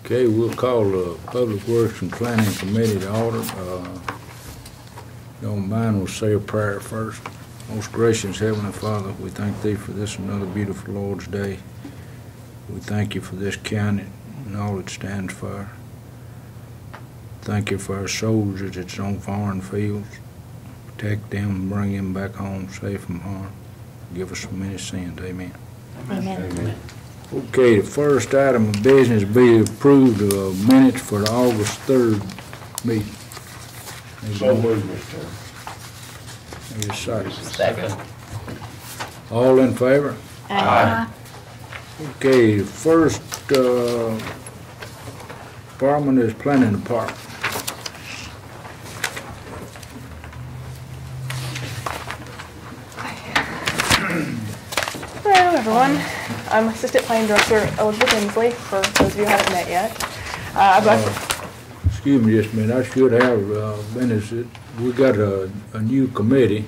Okay, we'll call the Public Works and Planning Committee to order. Don't mind, we'll say a prayer first. Most gracious Heavenly Father, we thank Thee for this another beautiful Lord's Day. We thank You for this county and all it stands for. Thank You for our soldiers that's on foreign fields. Protect them and bring them back home safe from harm. Give us from any sins. Amen. Amen. Amen. Okay, the first item of business be approved minutes for the August 3rd meeting. So moved, Mr. Chairman. Need a second. Second. All in favor? Aye. Okay, first department is planning department. Hello, everyone. I'm Assistant Planning Director Elizabeth Inslee, for those of you who haven't met yet. Excuse me just a minute, I should have minutes. We got a new committee,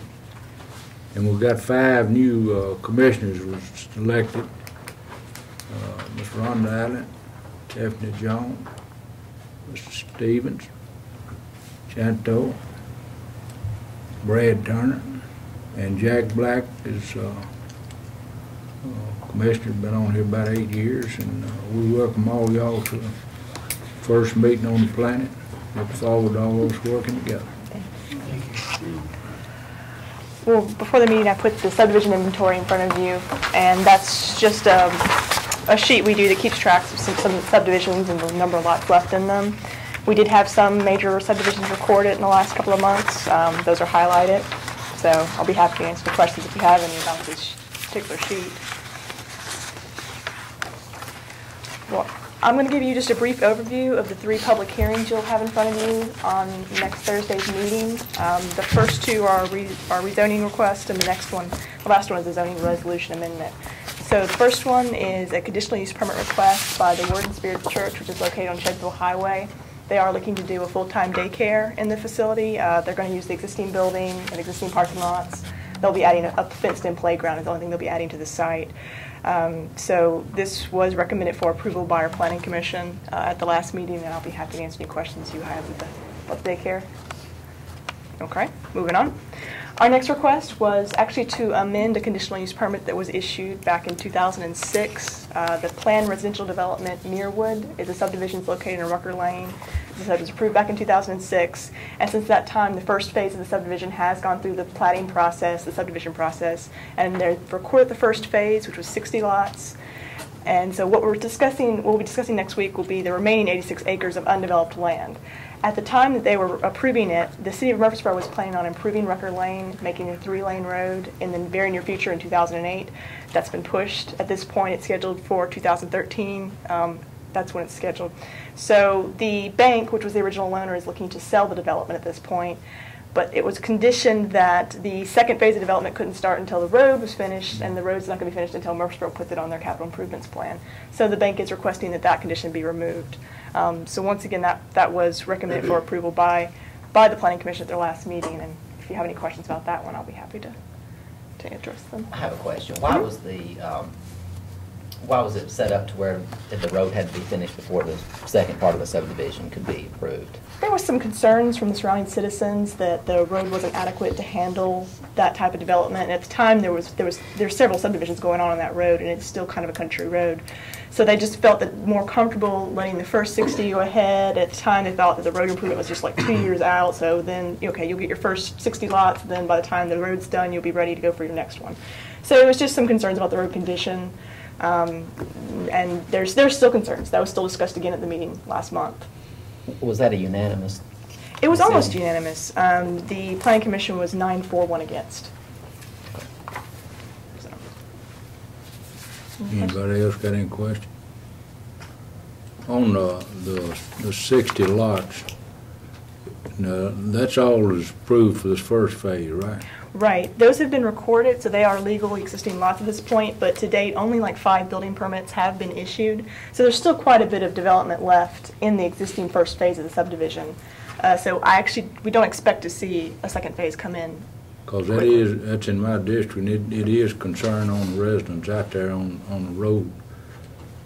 and we got 5 new commissioners was elected. Ms. Rhonda Allen, Stephanie Jones, Mr. Stevens, Chanto, Brad Turner, and Jack Black is commissioner, been on here about 8 years, and we welcome all y'all to the first meeting on the planet. Look forward to all of us working together. Well, before the meeting, I put the subdivision inventory in front of you, and that's just a sheet we do that keeps track of some subdivisions and the number of lots left in them. We did have some major subdivisions recorded in the last couple of months. Those are highlighted, so I'll be happy to answer the questions if you have any about this particular sheet. Well, I'm going to give you just a brief overview of the 3 public hearings you'll have in front of you on next Thursday's meeting. The first 2 are rezoning requests, and the next one, the last one, is a zoning resolution amendment. So the first one is a conditional use permit request by the Word and Spirit Church, which is located on Shedville Highway. They are looking to do a full-time daycare in the facility. They're going to use the existing building and existing parking lots. They'll be adding a fenced-in playground is the only thing they'll be adding to the site. So this was recommended for approval by our Planning Commission at the last meeting, and I'll be happy to answer any questions you have about the daycare. Okay, moving on. Our next request was actually to amend a conditional use permit that was issued back in 2006. The planned residential development Muirwood is a subdivision located in Rucker Lane. It was approved back in 2006, and since that time, the first phase of the subdivision has gone through the platting process, the subdivision process, and they've recorded the first phase, which was 60 lots. And so what we'll be discussing next week will be the remaining 86 acres of undeveloped land. At the time that they were approving it, the city of Murfreesboro was planning on improving Rucker Lane, making it a 3-lane road in the very near future in 2008. That's been pushed. At this point, it's scheduled for 2013. That's when it's scheduled. So the bank, which was the original owner, is looking to sell the development at this point, but it was conditioned that the second phase of development couldn't start until the road was finished, and the road's not going to be finished until Murfreesboro puts it on their capital improvements plan. So the bank is requesting that condition be removed. So once again, that was recommended for approval by the Planning Commission at their last meeting, and if you have any questions about that one, I'll be happy to address them. I have a question. Why was it set up to where the road had to be finished before the second part of the subdivision could be approved? There was some concerns from the surrounding citizens that the road wasn't adequate to handle that type of development. And at the time, there were several subdivisions going on that road, and it's still kind of a country road. So they just felt that more comfortable letting the first 60 go ahead. At the time, they thought that the road improvement was just like 2 years out. So then, okay, you'll get your first 60 lots, and then by the time the road's done, you'll be ready to go for your next one. So it was just some concerns about the road condition. And there's still concerns. That was still discussed again at the meeting last month. Was that a unanimous? It was almost unanimous. The Planning Commission was 9-4-1 against. So. Anybody else got any questions? On the 60 lots, that's all is approved for this first phase, right? Right. Those have been recorded, so they are legal existing lots at this point, but to date, only like 5 building permits have been issued. So there's still quite a bit of development left in the existing first phase of the subdivision. So we don't expect to see a second phase come in. Because that's in my district, and it is concern on the residents out there on the road.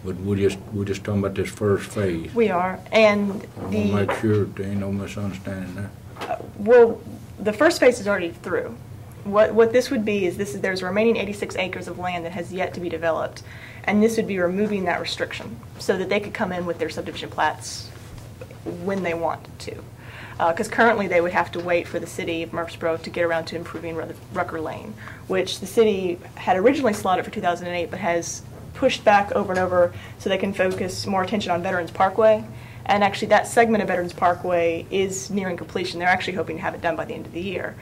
But we're just talking about this first phase. We are, and I want to make sure there ain't no misunderstanding there. well, the first phase is already through. What this would be is there's remaining 86 acres of land that has yet to be developed, and this would be removing that restriction so that they could come in with their subdivision plats when they wanted to. Because currently they would have to wait for the city of Murfreesboro to get around to improving Rucker Lane, which the city had originally slotted for 2008, but has pushed back over and over so they can focus more attention on Veterans Parkway. And actually that segment of Veterans Parkway is nearing completion. They're actually hoping to have it done by the end of the year.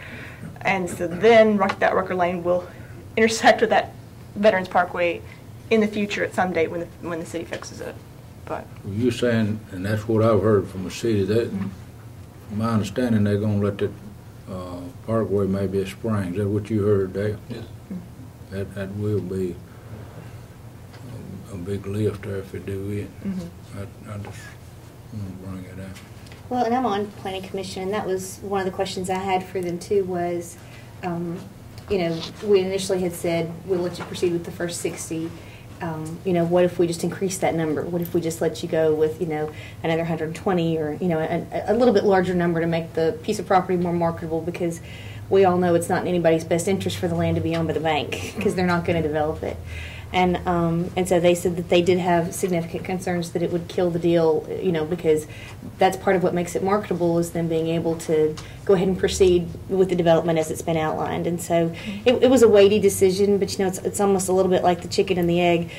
And so then that Rucker Lane will intersect with that Veterans Parkway in the future at some date when the city fixes it. But Well, you're saying, and that's what I've heard from the city, that, from my understanding, they're gonna let that, parkway maybe at Springs. Is that what you heard, Dale? Yes. That will be a big lift there if they do it. I just want to bring it out. Well, and I'm on planning commission, and that was one of the questions I had for them too was, you know, we initially had said, we'll let you proceed with the first 60. You know, what if we just increase that number? What if we just let you go with, you know, another 120 or, you know, a little bit larger number to make the piece of property more marketable? Because we all know it's not in anybody's best interest for the land to be owned by the bank because they're not going to develop it. And so they said that they did have significant concerns that it would kill the deal, you know, because that's part of what makes it marketable is them being able to go ahead and proceed with the development as it's been outlined. And so it was a weighty decision, but, you know, it's almost a little bit like the chicken and the egg.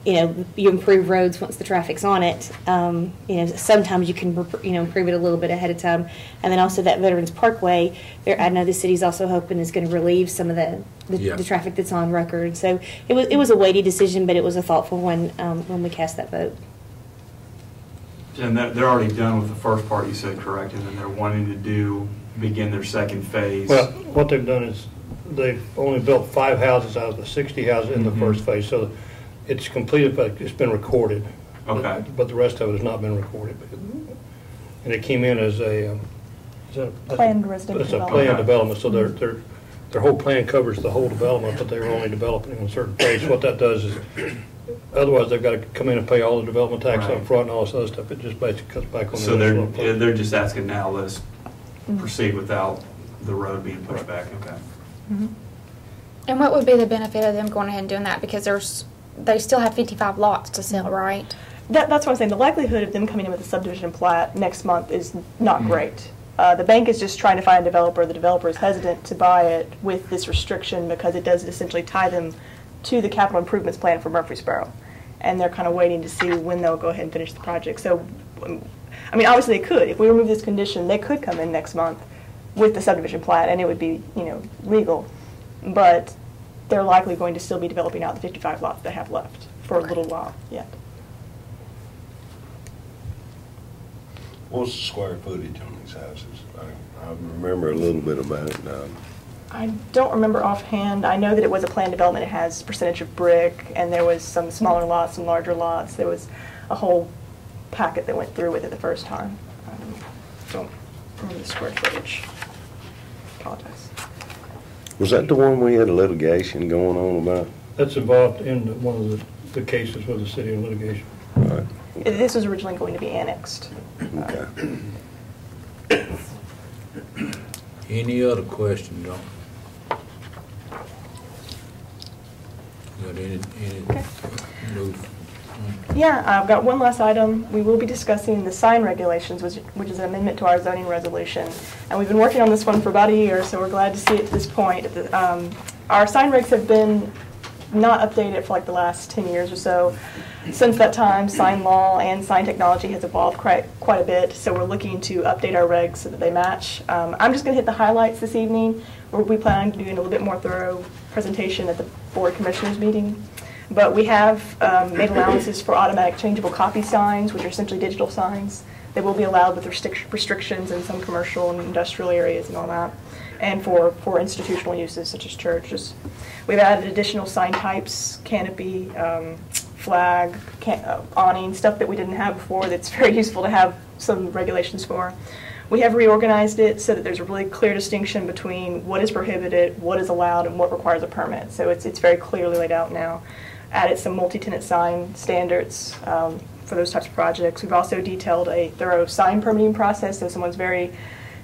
You know, you improve roads once the traffic's on it. You know, sometimes you can, you know, improve it a little bit ahead of time. And then also that Veterans Parkway, I know the city's also hoping is going to relieve some of the traffic that's on record. So it was a weighty decision, but it was a thoughtful one when we cast that vote. And they're already done with the first part, you said, correct? And then they're wanting to begin their second phase. Well, what they've done is they've only built 5 houses out of the 60 houses in the first phase. So it's completed, but it's been recorded. Okay. But the rest of it has not been recorded. And it came in as a planned residential it's a development. planned development, so their whole plan covers the whole development, but they were only developing in a certain phase. What that does is, otherwise they've got to come in and pay all the development tax Right. up front and all this other stuff. It just basically cuts back on So the original plan. they're just asking now, let's proceed without the road being pushed back. Okay. And what would be the benefit of them going ahead and doing that? Because they still have 55 lots to sell, right? That's what I'm saying. The likelihood of them coming in with a subdivision plat next month is not great. The bank is just trying to find a developer. The developer is hesitant to buy it with this restriction because it does essentially tie them to the capital improvements plan for Murfreesboro. And they're kind of waiting to see when they'll go ahead and finish the project. So, I mean, obviously they could. If we remove this condition, they could come in next month with the subdivision plat and it would be, you know, legal. But they're likely going to still be developing out the 55 lots they have left for a little while yet. What's the square footage on these houses? I remember a little bit about it now. I don't remember offhand. I know that it was a planned development. It has percentage of brick, and there was some smaller lots, some larger lots. There was a whole packet that went through with it the first time. Don't remember the square footage. Apologize. Was that the one we had a litigation going on about? That's involved in one of the cases with the city in litigation. Right. This was originally going to be annexed. Okay. Any other questions on? Got any move? Yeah, I've got one last item. We will be discussing the sign regulations, which is an amendment to our zoning resolution. And we've been working on this one for about a year, so we're glad to see it to this point. Our sign regs have been not updated for like the last 10 years or so. Since that time, sign law and sign technology has evolved quite a bit, so we're looking to update our regs so that they match. I'm just going to hit the highlights this evening. We plan on doing a little bit more thorough presentation at the Board of Commissioners meeting. But we have made allowances for automatic changeable copy signs, which are essentially digital signs. They will be allowed with restrictions in some commercial and industrial areas and all that, and for institutional uses such as churches. We've added additional sign types, canopy, flag, awning, stuff that we didn't have before that's very useful to have some regulations for. We have reorganized it so that there's a really clear distinction between what is prohibited, what is allowed, and what requires a permit. So it's very clearly laid out now. added some multi-tenant sign standards for those types of projects. We've also detailed a thorough sign permitting process, so someone's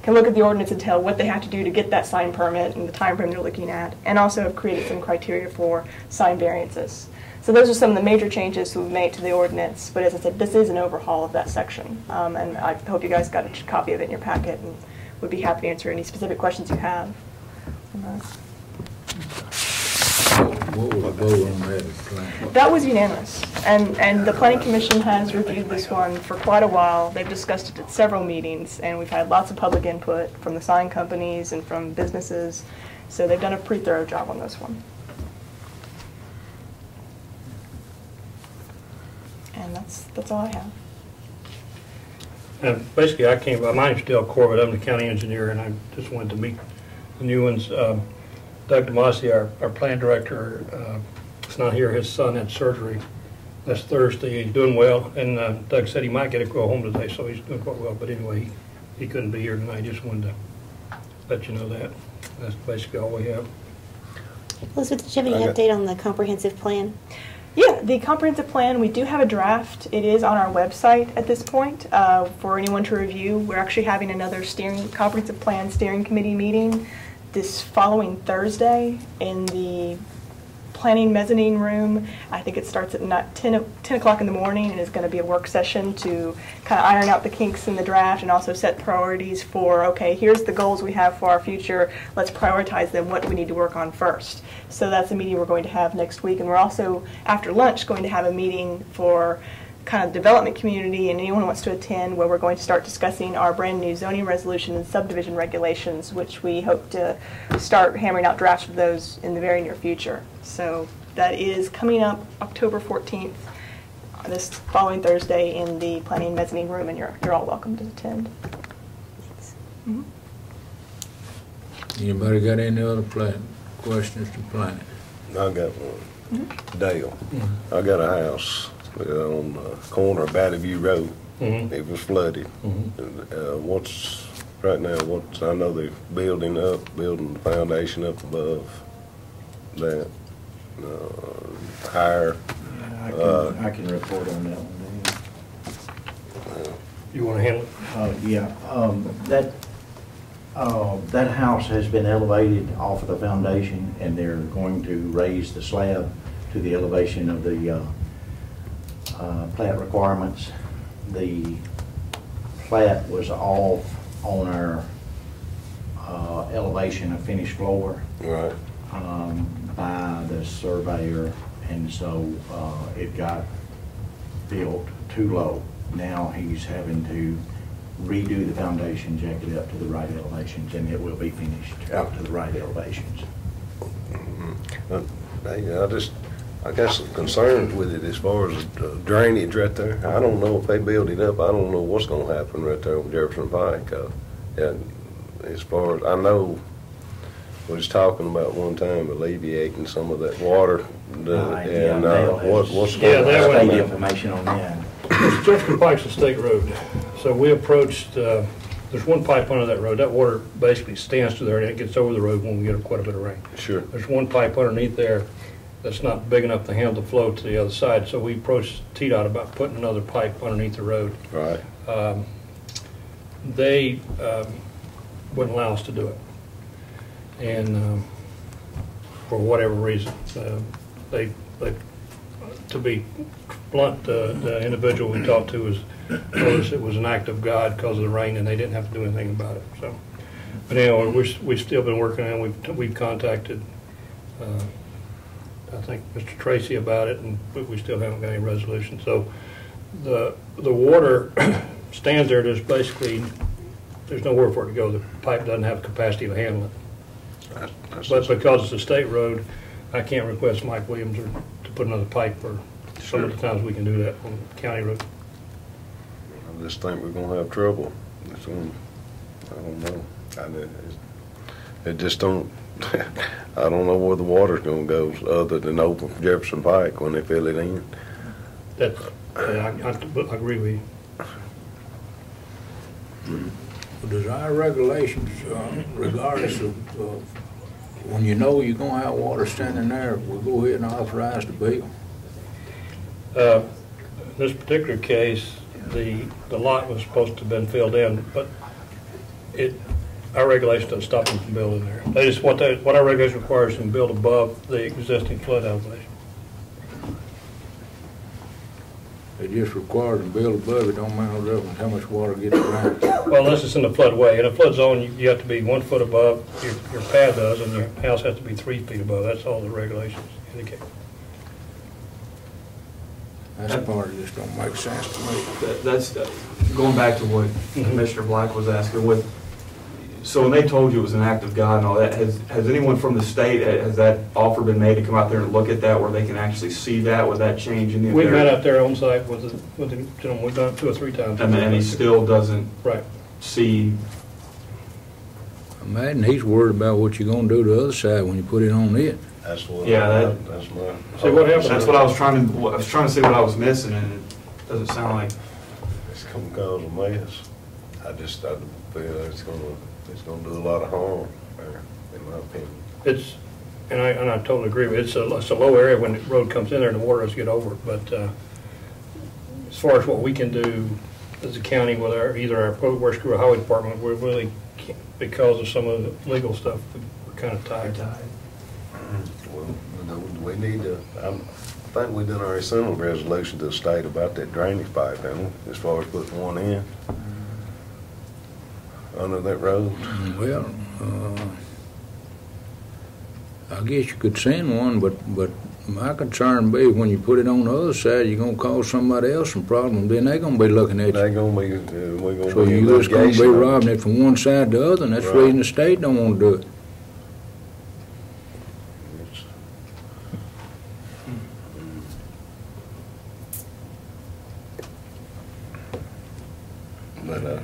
can look at the ordinance and tell what they have to do to get that sign permit and the time frame they're looking at, and also have created some criteria for sign variances. So those are some of the major changes we've made to the ordinance, but as I said, this is an overhaul of that section, and I hope you guys got a copy of it in your packet and would be happy to answer any specific questions you have on that. What was the vote on that plan? That was unanimous, and the Planning Commission has reviewed this one for quite a while. They've discussed it at several meetings, and we've had lots of public input from the sign companies and from businesses, so they've done a pretty thorough job on this one. And that's all I have. And basically, my name's Dale Corbett, I'm the county engineer, and I just wanted to meet the new ones. Doug DeMasi, our plan director, is not here. His son had surgery last Thursday. He's doing well, and Doug said he might get to go home today, so he's doing quite well. But anyway, he couldn't be here tonight. Just wanted to let you know that. That's basically all we have. Elizabeth, did you have any update on the comprehensive plan? Yeah, the comprehensive plan, we do have a draft. It is on our website at this point for anyone to review. We're actually having another comprehensive plan steering committee meeting this following Thursday in the planning mezzanine room. I think it starts at 10 o'clock in the morning and is going to be a work session to kind of iron out the kinks in the draft and also set priorities for, okay, here's the goals we have for our future. Let's prioritize them. What do we need to work on first? So that's a meeting we're going to have next week. And we're also, after lunch, going to have a meeting for kind of development community and anyone who wants to attend, where we're going to start discussing our brand new zoning resolution and subdivision regulations, which we hope to start hammering out drafts of those in the very near future. So that is coming up October 14th, this following Thursday in the planning mezzanine room, and you're all welcome to attend. Thanks. Mm-hmm. Anybody got any other questions to planning? I got one. Dale, I got a house on the corner of Valley View Road. It was flooded. Right now, I know they're building the foundation up above that, higher. I can report on that one. You want to handle it? Yeah, that house has been elevated off of the foundation, and they're going to raise the slab to the elevation of the plat requirements. The plat was off on our elevation of finished floor Right. by the surveyor, and so it got built too low. Now he's having to redo the foundation, jack it up to the right elevations, and it will be finished out to the right elevations. I got some concerns with it as far as drainage right there. I don't know if they build it up. I don't know what's gonna happen right there on Jefferson Pike. And as far as I know, we was talking about one time alleviating some of that water. What's Yeah, that state one- information on that. Jefferson Pike's a state road, so we approached, there's one pipe under that road. That water basically stands to there and it gets over the road when we get quite a bit of rain. Sure. There's one pipe underneath there that's not big enough to handle the flow to the other side, so we approached TDOT about putting another pipe underneath the road. Right. They wouldn't allow us to do it. And for whatever reason, they, to be blunt, the individual we talked to told us it was an act of God because of the rain, and they didn't have to do anything about it. So, but anyway, we've still been working on it. We've contacted, I think, Mr. Tracy about it, and we still haven't got any resolution. So the water stands there. There's nowhere for it to go. The pipe doesn't have capacity to handle it. But because it's a state road, I can't request Mike Williams to put another pipe, or some of the times we can do that on county road. I just think we're gonna have trouble. I don't know. It just don't. I don't know where the water's gonna go other than open Jefferson Pike when they fill it in. I agree with you. Does our regulations, regardless of when you know you're gonna have water standing there, we'll go ahead and authorize the bill? In this particular case, the lot was supposed to have been filled in, but our regulation doesn't stop them from building there. They just, what our regulation requires them to build above the existing flood elevation. They just require them to build above it, don't matter how much water gets around. Well, unless it's in the floodway. In a flood zone, you have to be 1 foot above, your pad does, and your house has to be 3 feet above. That's all the regulations indicate. That part just don't make sense to me. That's, going back to what Commissioner Black was asking, so when they told you it was an act of God and all that, has anyone from the state, has that offer been made to come out there and look at that where they can actually see that? Would that change any of We've their... met out there on site with the gentleman. We've done it 2 or 3 times. And he still doesn't Right. see... Imagine he's worried about what you're gonna do to the other side when you put it on it. That's what. Yeah, That's my. See what happens? That's what I was trying to see what I was missing, and it doesn't sound like... It's gonna cause a mess. I feel it's gonna do a lot of harm there, in my opinion. And I totally agree with it. It's a low area when the road comes in there and the water does get over it. But as far as what we can do as a county with either our public works crew or highway department, we're really can't, because of some of the legal stuff, we're kind of tied. Well, we need to, I think we've done already sent a resolution to the state about that drainage pipe, haven't we, as far as putting one in under that road. Well, I guess you could send one, but my concern be when you put it on the other side, you're gonna cause somebody else some problem. Then they're gonna be looking at They're you. gonna be, we're gonna So be in you just gonna be litigation. robbing it from one side to the other, and that's the Right. reason the state don't wanna do it. But,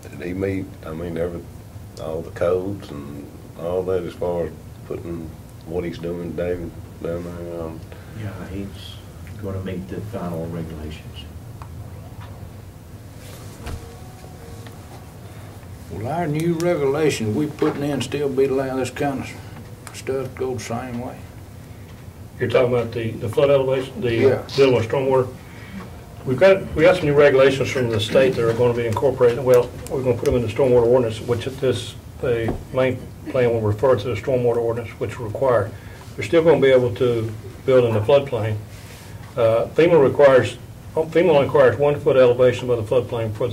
did he meet, I mean, all the codes and all that as far as putting what he's doing, David, down there? Yeah, he's going to meet the final regulations. Will our new regulations we putting in still be allowed this kind of stuff to go the same way? You're talking about the flood elevation, Yeah. dealing with stormwater. We got some new regulations from the state that are going to be incorporated. Well, we're going to put them in the stormwater ordinance, which the main plan will refer to the stormwater ordinance, which will require. They're still going to be able to build in the floodplain. FEMA only requires 1 foot elevation above the floodplain for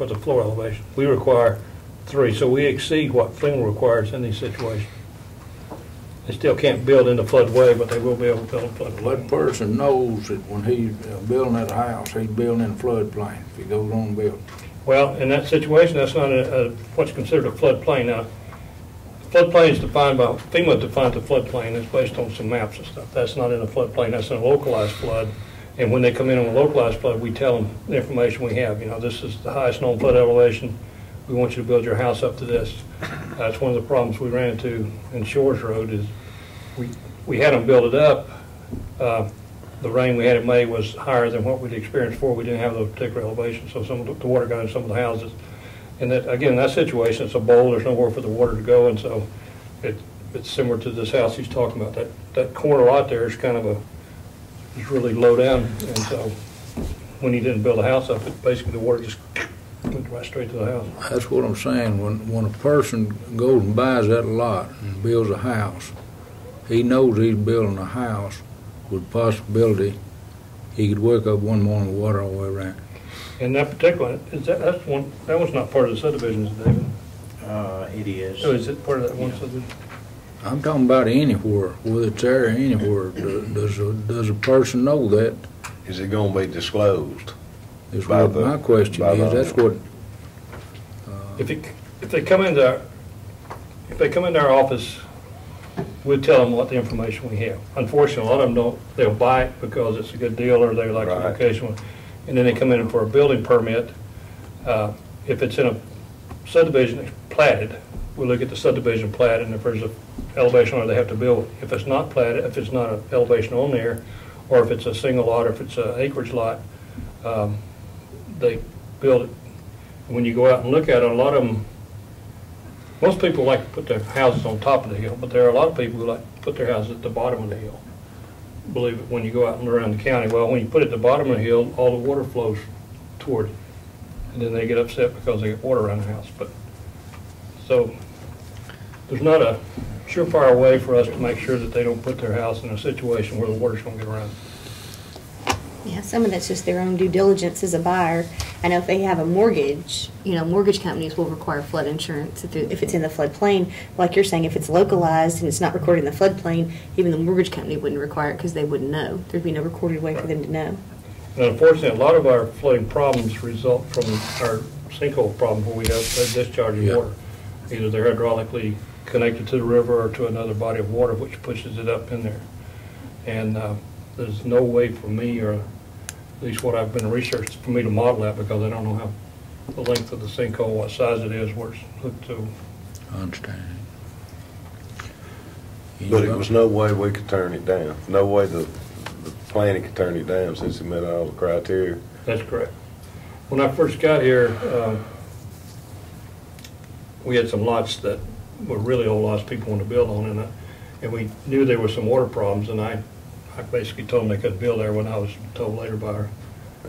the floor elevation. We require 3, so we exceed what FEMA requires in these situations. They still can't build in the floodway, but they will be able to build in Well, floodplain. that person knows that when he's building that house, he's building in a floodplain if he goes on building. Well, in that situation, that's not what's considered a floodplain. Now, floodplain is defined by, FEMA defines a floodplain, it's based on some maps and stuff. That's not in a floodplain, that's in a localized flood. And when they come in on a localized flood, we tell them the information we have. You know, this is the highest known flood elevation. We want you to build your house up to this. That's one of the problems we ran into in Shores Road is we had them build it up. The rain we had in May was higher than what we'd experienced before. We didn't have those particular elevations, so some of the water got in some of the houses. And that, again, in that situation, it's a bowl. There's nowhere for the water to go, and so it's similar to this house he's talking about. That corner lot there is kind of is really low down, and so when he didn't build a house up, basically the water just went right straight to the house. That's what I'm saying. When a person goes and buys that lot and builds a house, he knows he's building a house with possibility he could wake up one morning with water all the way around. And that particular, that one's not part of the subdivisions, David. It is. So is it part of that one Yeah. subdivision? I'm talking about anywhere, whether it's there or anywhere. Does a person know that? Is it gonna be disclosed? Is By what the- my question by is. the- That's what. If they come into our office, we'll tell them what the information we have. Unfortunately, a lot of them don't. They'll buy it because it's a good deal or they like the Right. location. And then they come in for a building permit. If it's in a subdivision that's platted, we'll look at the subdivision plat, and if there's an elevation on it, they have to build it. If it's not platted, if it's not an elevation on there, or if it's a single lot, or if it's an acreage lot, they build it. When you go out and look at it, a lot of them, most people like to put their houses on top of the hill, but there are a lot of people who like to put their houses at the bottom of the hill. believe it when you go out and around the county. Well, when you put it at the bottom of the hill, all the water flows toward it. And then they get upset because they get water around the house. But so there's not a surefire way for us to make sure that they don't put their house in a situation where the water's going to get around. Yeah, some of that's just their own due diligence as a buyer. I know if they have a mortgage, mortgage companies will require flood insurance if it's in the floodplain. Like you're saying, if it's localized and it's not recorded in the floodplain, even the mortgage company wouldn't require it because they wouldn't know. There'd be no recorded way for them to know. And unfortunately, a lot of our flooding problems result from our sinkhole problem where we have discharge of water. Either they're hydraulically connected to the river or to another body of water which pushes it up in there. And there's no way for me, or at least what I've been researching, for me to model that because I don't know how the length of the sinkhole, what size it is, where it's hooked to. I understand. But it was no way we could turn it down. No way the planning could turn it down since it met all the criteria. That's correct. When I first got here, we had some lots that were really old lots people wanted to build on, and we knew there were some water problems, and I basically told them they couldn't build there when I was told later by our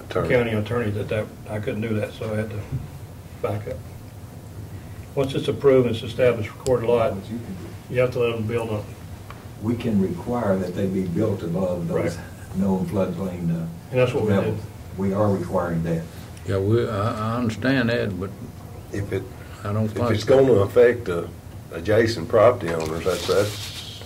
county attorney that I couldn't do that, so I had to back up. Once it's approved and it's established recorded lot, you have to let them build on it. We can require that they be built above those known floodplain and that's what levels. We are requiring that. Yeah, I understand that, but If I don't think. if it's going to affect the adjacent property owners, that's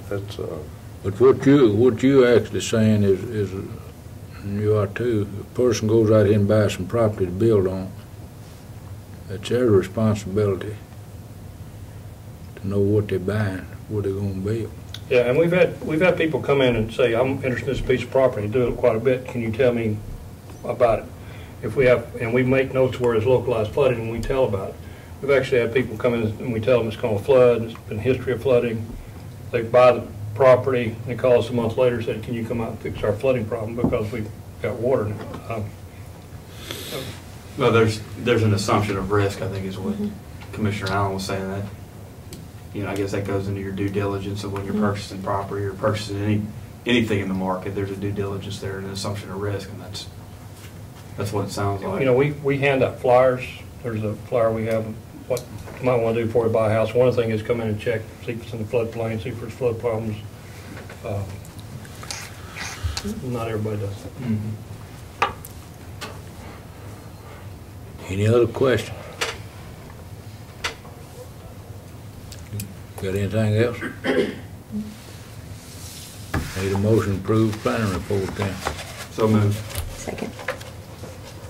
But what you actually saying is, and you are too, if a person goes out here and buys some property to build on, it's their responsibility to know what they're buying, what they're gonna build. Yeah, and we've had people come in and say, I'm interested in this piece of property, do it quite a bit, can you tell me about it? If we have, and we make notes where it's localized flooding and we tell about it. We've actually had people come in and we tell them it's going to flood, it's been a history of flooding. They buy the property, they call us a month later and say, can you come out and fix our flooding problem because we've got water now. Well, there's an assumption of risk, I think is what Commissioner Allen was saying. That, I guess that goes into your due diligence of when you're purchasing property or purchasing anything in the market. There's a due diligence there and an assumption of risk, and that's what it sounds like. We hand out flyers. There's a flyer we have, what you might want to do before you buy a house. One thing is come in and check, see if it's in the floodplain, see if there's flood problems. Not everybody does that. Any other questions? Got anything else? Need a motion to approve planning report then. So moved. Second.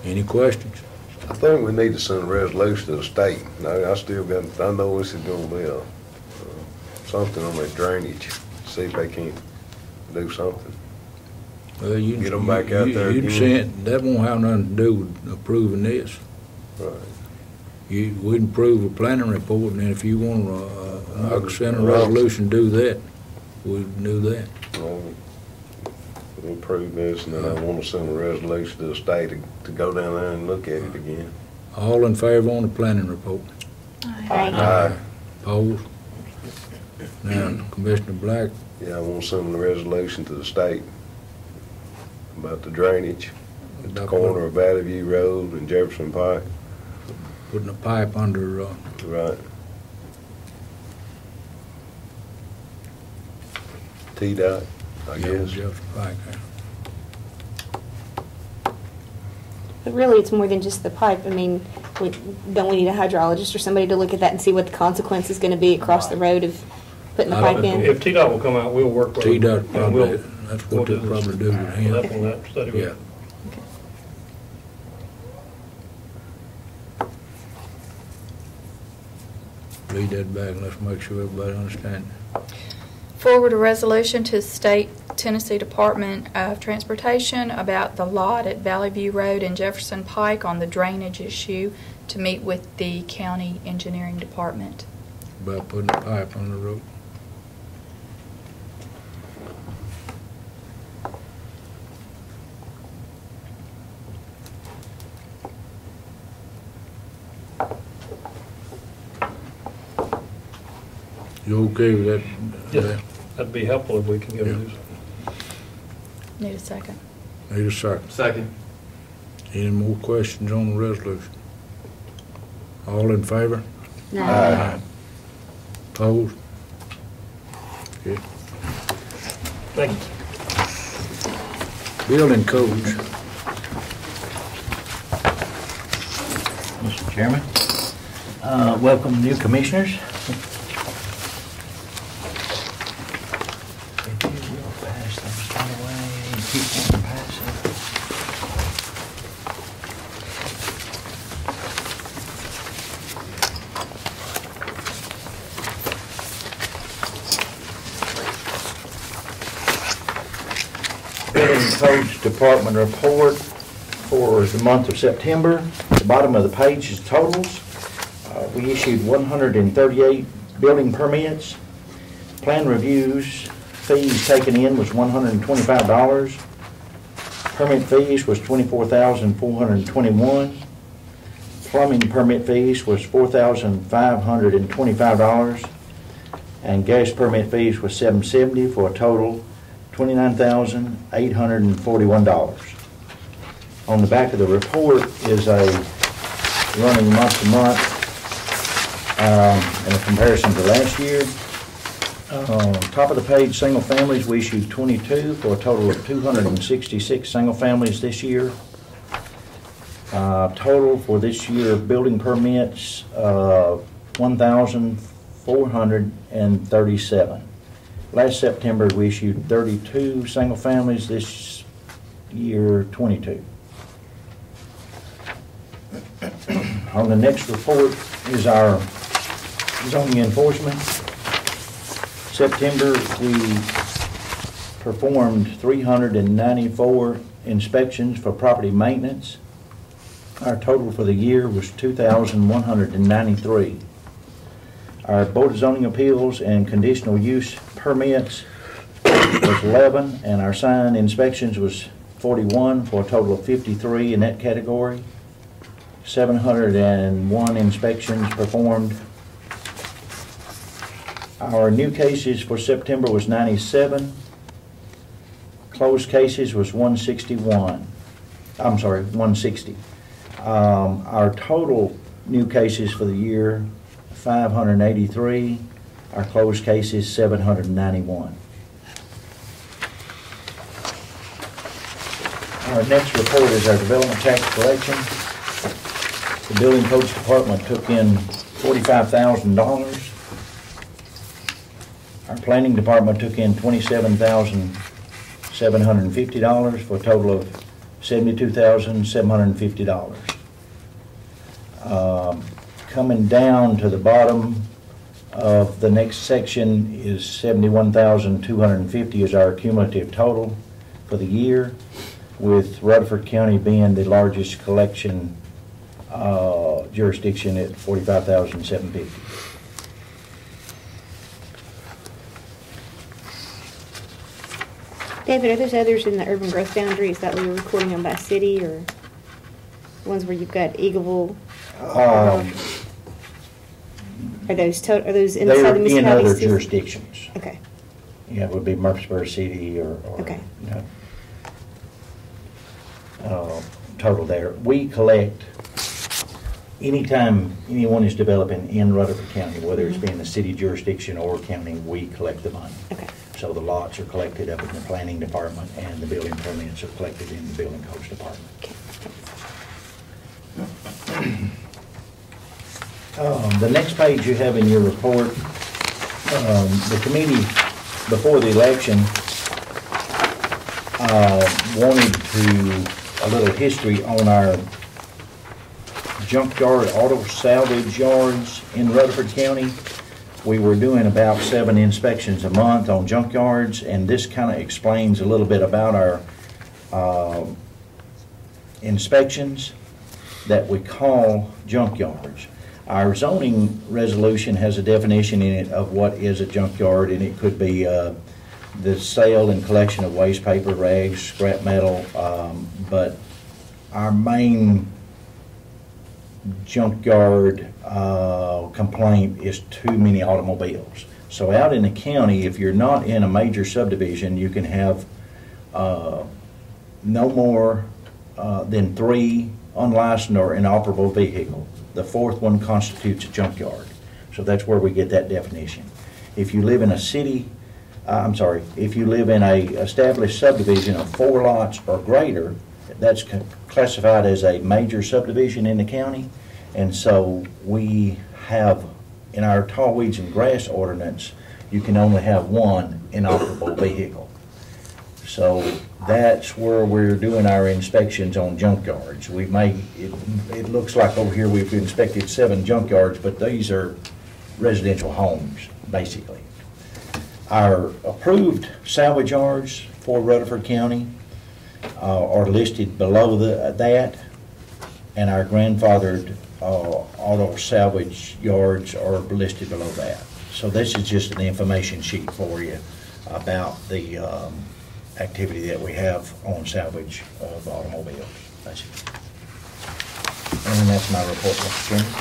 Any questions? I think we need to send a resolution to the state. Now, I know this is gonna be something on that drainage, see if they can't do something. Well, you Get 'em back out there again. That won't have nothing to do with approving this. Right. We can approve a planning report, and then if you want to send a resolution, do that. We can do that. We'll approve this, and then I want to send a resolution to the state to go down there and look at it again. All in favor on the planning report? Aye. Opposed? Now, Commissioner Black, Yeah, I want to send a resolution to the state about the drainage at the corner of Valley View Road and Jefferson Pike. putting a pipe under, Right. T-Dot, I guess. Jefferson Pike. But really, it's more than just the pipe. I mean, don't we need a hydrologist or somebody to look at that and see what the consequence is going to be across the road of putting the pipe in? If TDOT will come out, we'll work with them. T-Dot and probably, that's what we'll they'll probably do with We'll help on him. that study. Yeah. Read that back and let's make sure everybody understands. Forward a resolution to the State Tennessee Department of Transportation about the lot at Valley View Road and Jefferson Pike on the drainage issue to meet with the county engineering department. About putting a pipe on the road. You okay with that? Yeah, that'd be helpful if we can get them to do something. Need a second. Need a second. Second. Any more questions on the resolution? All in favor? No. Aye. Opposed? Okay. Thank you. Building codes. Mr. Chairman, welcome new commissioners. If you will pass those right away, keep on passing. Building Codes Department report for the month of September. At the bottom of the page is totals. We issued 138 building permits. Plan reviews, fees taken in was $125. Permit fees was $24,421. Plumbing permit fees was $4,525. And gas permit fees was $770 for a total $29,841. On the back of the report is a running month to month in a comparison to last year. Top of the page, single families, we issued 22 for a total of 266 single families this year. Total for this year building permits, 1,437. Last September, we issued 32 single families. This year, 22. On the next report is our zoning enforcement. September, we performed 394 inspections for property maintenance. Our total for the year was 2,193. Our Board of Zoning Appeals and conditional use permits was 11, and our sign inspections was 41 for a total of 53 in that category. 701 inspections performed. Our new cases for September was 97. Closed cases was 161. I'm sorry, 160. Our total new cases for the year, 583. Our closed cases, 791. Our next report is our development tax collection. The Building Codes Department took in $45,000. Our Planning Department took in $27,750 for a total of $72,750. Coming down to the bottom of the next section is $71,250 is our cumulative total for the year, with Rutherford County being the largest collection jurisdiction at $45,750. David, are those others in the urban growth boundary? Is that what you're recording them by city, or ones where you've got Eagleville? Are those inside the They're in municipalities? other jurisdictions. Okay. Yeah, it would be Murfreesboro City or Okay. you know, total there. We collect, anytime anyone is developing in Rutherford County, whether it's being the city jurisdiction or county, we collect the money. Okay. So the lots are collected up in the planning department, and the building permits are collected in the building codes department. Okay. The next page you have in your report, the committee before the election wanted a little history on our junkyard auto salvage yards in Rutherford County. We were doing about 7 inspections a month on junkyards, and this kind of explains a little bit about our inspections that we call junkyards. Our zoning resolution has a definition in it of what is a junkyard, and it could be the sale and collection of waste paper, rags, scrap metal, but our main junkyard complaint is too many automobiles. So out in the county, if you're not in a major subdivision, you can have no more than 3 unlicensed or inoperable vehicles. The fourth one constitutes a junkyard. So that's where we get that definition. If you live in a city, if you live in a established subdivision of 4 lots or greater, that's classified as a major subdivision in the county. And so we have, in our tall weeds and grass ordinance, you can only have 1 inoperable vehicle. So that's where we're doing our inspections on junkyards. We may, it looks like over here we've inspected 7 junkyards, but these are residential homes, basically. Our approved salvage yards for Rutherford County are listed below that, and our grandfathered auto salvage yards are listed below that. So this is just an information sheet for you about the activity that we have on salvage of automobiles, basically. And that's my report, Mr. Chairman.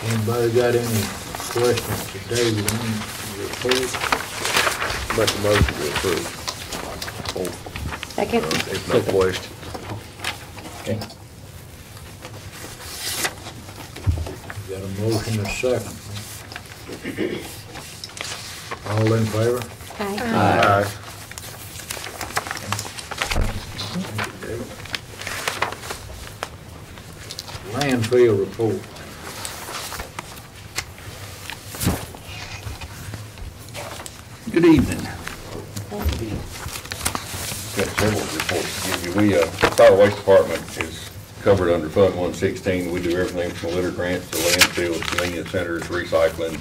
Anybody got any questions for David on the report? Make a motion to approve. Second. There's no question. Okay. Got a motion and a second. All in favor? Aye. Aye. Landfill report. Good evening. Got several reports to give you. Solid Waste Department is covered under Fund 116. We do everything from litter grants to landfills, convenience centers, recycling,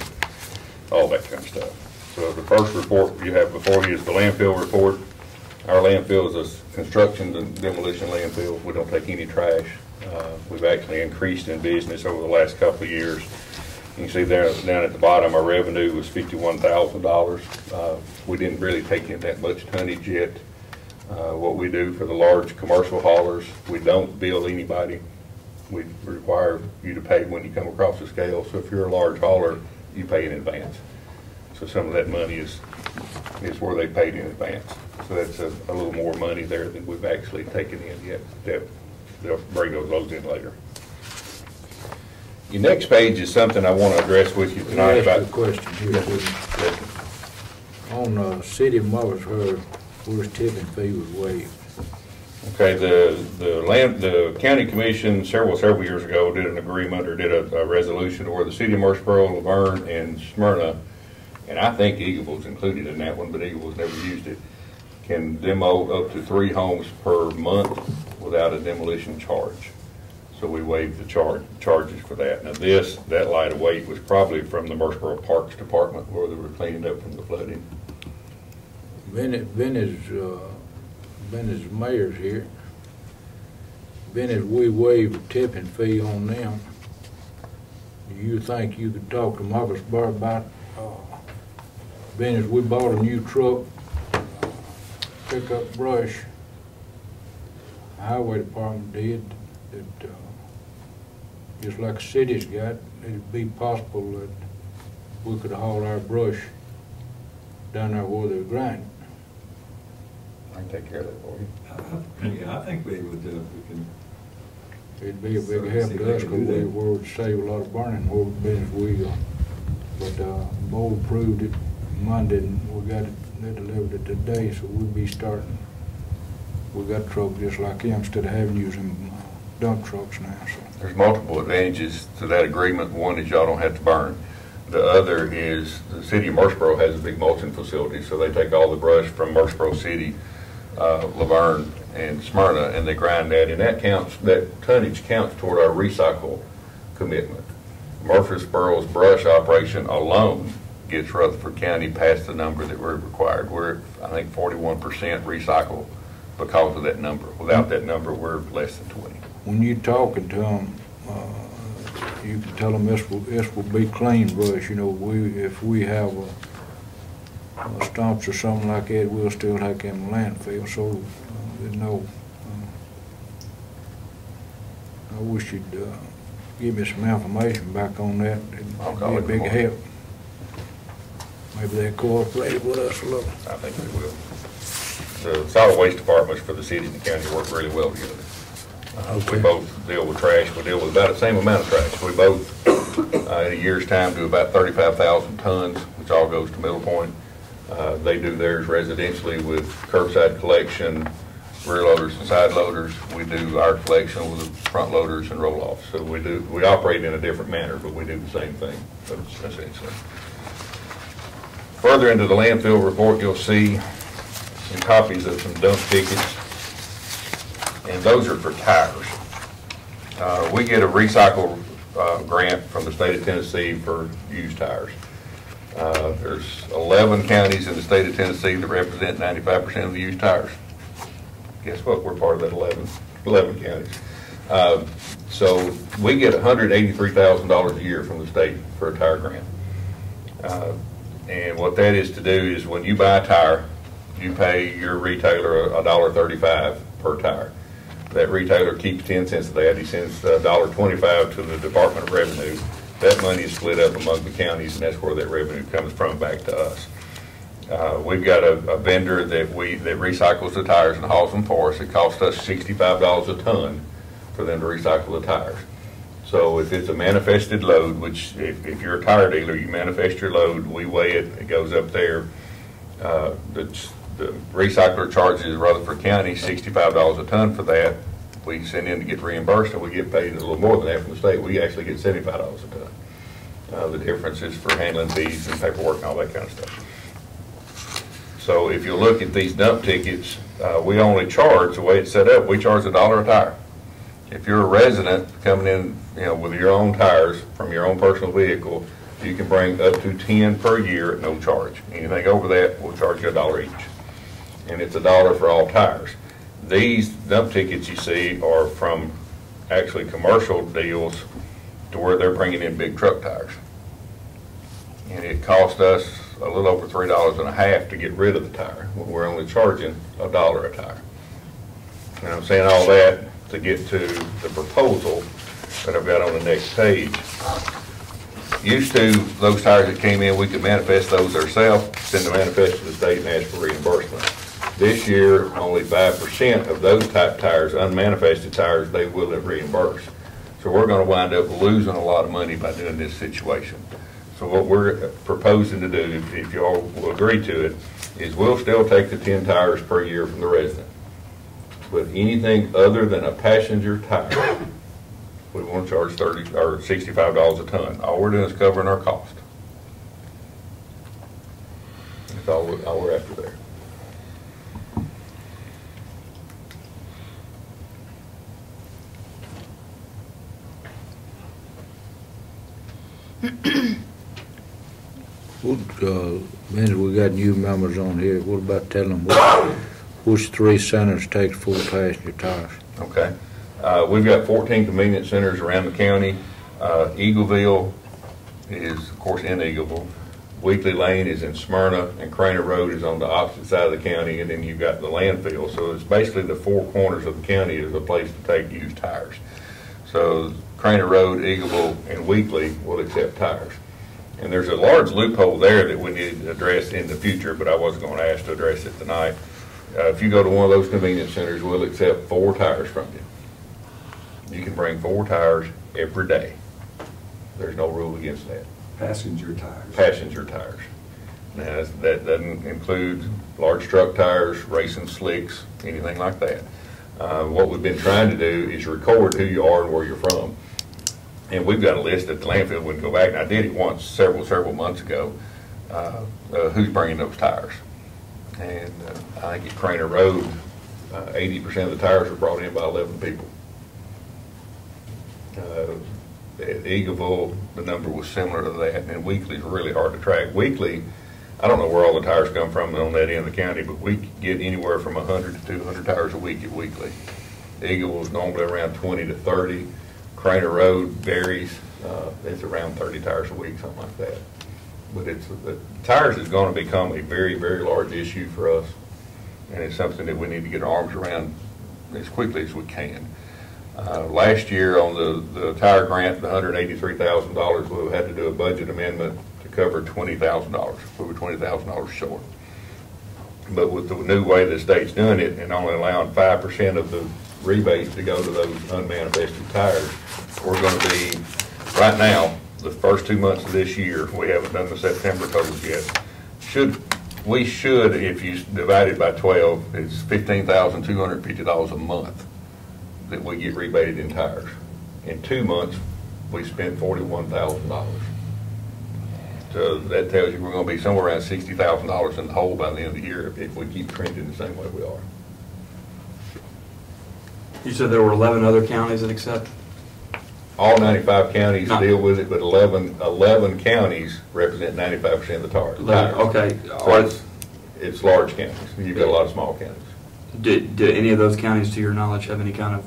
all that kind of stuff. So the first report you have before you is the landfill report. Our landfill is a construction and demolition landfill. We don't take any trash. We've actually increased in business over the last couple of years. You can see there down at the bottom, our revenue was $51,000. We didn't really take in that much tonnage yet. What we do for the large commercial haulers, we don't bill anybody. We require you to pay when you come across the scale. So if you're a large hauler, you pay in advance. So some of that money is where they paid in advance. So that's a little more money there than we've actually taken in yet. They'll bring those loads in later. Your next page is something I want to address with you tonight Let me about. ask you a question here, please. On City of Millersburg, where's tipping fee was waived? Okay, the county commission several years ago did an agreement or did a resolution where the city of Murfreesboro, Laverne, and Smyrna, and I think Eagleville's included in that one, but Eagleville's never used it, can demo up to 3 homes per month without a demolition charge. So we waived the charges for that. Now that light of weight was probably from the Murfreesboro Parks Department where they were cleaning up from the flooding. Ben is mayor's here. Ben, as we waive a tipping fee on them, do you think you could talk to Mugglesburg about, Ben, as we bought a new truck, pick up brush, highway department did, that just like the city's got, it'd be possible that we could haul our brush down there where they're grinding. I can take care of that for you. Yeah, I think we would, we can. It'd be a big So, help see if to they us, can because do we that. would save a lot of burning where we've been as we go. But Board approved it Monday, and we got it, they delivered it today, so we'll be starting. We got trucks just like him, instead of having using dump trucks now, so. There's multiple advantages to that agreement. One is y'all don't have to burn. The other is the city of Murfreesboro has a big mulching facility, so they take all the brush from Murfreesboro City, Laverne, and Smyrna, and they grind that, and that tonnage counts toward our recycle commitment. Murfreesboro's brush operation alone gets Rutherford County past the number that we're required. We're, I think, 41% recycle because of that number. Without that number, we're less than 20. When you're talking to them, you can tell them this will be clean brush, you know, if we have stumps or something like that, we'll still take them to landfill, so there's no, I wish you'd give me some information back on that. I'll call It'd be it a big tomorrow. help. Maybe they cooperated with us a little. I think they will. The solid waste departments for the city and the county work really well together. Okay. We both deal with trash. We deal with about the same amount of trash. We both, in a year's time, do about 35,000 tons, which all goes to Middle Point. They do theirs residentially with curbside collection, rear loaders and side loaders. We do our collection with front loaders and roll-offs. So we operate in a different manner, but we do the same thing, essentially. Further into the landfill report, you'll see some copies of some dump tickets, and those are for tires. We get a recycle grant from the state of Tennessee for used tires. There's 11 counties in the state of Tennessee that represent 95% of the used tires. Guess what? We're part of that 11 counties. So we get $183,000 a year from the state for a tire grant. And what that is to do is when you buy a tire, you pay your retailer $1.35 per tire. That retailer keeps 10 cents of that. He sends $1.25 to the Department of Revenue. That money is split up among the counties, and that's where that revenue comes from back to us. We've got a vendor that recycles the tires and hauls them for us. It costs us $65 a ton for them to recycle the tires. So if it's a manifested load, which if you're a tire dealer, you manifest your load, we weigh it, it goes up there. The recycler charges Rutherford County $65 a ton for that. We send in to get reimbursed, and we get paid a little more than that from the state. We actually get $75 a ton. The difference is for handling fees and paperwork and all that kind of stuff. So if you look at these dump tickets, we only charge, the way it's set up, we charge $1 a tire. If you're a resident coming in, with your own tires from your own personal vehicle, you can bring up to 10 per year at no charge. Anything over that, we'll charge you $1 each. And it's $1 for all tires. These dump tickets you see are from actually commercial deals to where they're bringing in big truck tires. And it cost us a little over $3.50 to get rid of the tire. We're only charging $1 a tire. And I'm saying all that to get to the proposal that I've got on the next page. Used to, those tires that came in, we could manifest those ourselves, send the manifest to the state and ask for reimbursement. This year, only 5% of those type tires, unmanifested tires, they will have reimbursed. So we're going to wind up losing a lot of money by doing this situation. So what we're proposing to do, if you all will agree to it, is we'll still take the 10 tires per year from the resident. But anything other than a passenger tire, we want to charge $30 or $65 a ton. All we're doing is covering our cost. That's all we're after there. We got new members on here. What about telling them which 3 centers take full passenger tires? Okay. We've got 14 convenience centers around the county. Eagleville is, of course, in Eagleville. Weekly Lane is in Smyrna, and Craner Road is on the opposite side of the county, and then you've got the landfill. So it's basically the 4 corners of the county is a place to take used tires. So Craner Road, Eagleville, and Weekly will accept tires. And there's a large loophole there that we need to address in the future, but I wasn't going to ask to address it tonight. If you go to one of those convenience centers, we'll accept 4 tires from you. You can bring 4 tires every day. There's no rule against that. Passenger tires. Passenger tires. Now, that doesn't include large truck tires, racing slicks, anything like that. What we've been trying to do is record who you are and where you're from. And we've got a list at the landfill. We can go back, and I did it once several months ago, who's bringing those tires. And I think at Craner Road, 80% of the tires were brought in by 11 people. At Eagleville, the number was similar to that, and Weekly is really hard to track. Weekly, I don't know where all the tires come from on that end of the county, but we get anywhere from 100 to 200 tires a week at Weekly. Eagleville is normally around 20 to 30. Craner Road varies. It's around 30 tires a week, something like that. But the tires is going to become a very, very large issue for us, and it's something that we need to get our arms around as quickly as we can. Last year on the tire grant, the $183,000, we had to do a budget amendment to cover $20,000. We were $20,000 short. But with the new way the state's doing it and only allowing 5% of the rebates to go to those unmanifested tires, we're going to be, right now, the first 2 months of this year, we haven't done the September totals yet. We should, if you divide it by 12, it's $15,250 a month that we get rebated in tires. In 2 months, we spent $41,000. So that tells you we're going to be somewhere around $60,000 in the hole by the end of the year if we keep trending the same way we are. You said there were 11 other counties that accept? All 95 counties deal with it, but 11 counties represent 95% of the tires. Okay. So it's large counties. You've got a lot of small counties. Do any of those counties, to your knowledge, have any kind of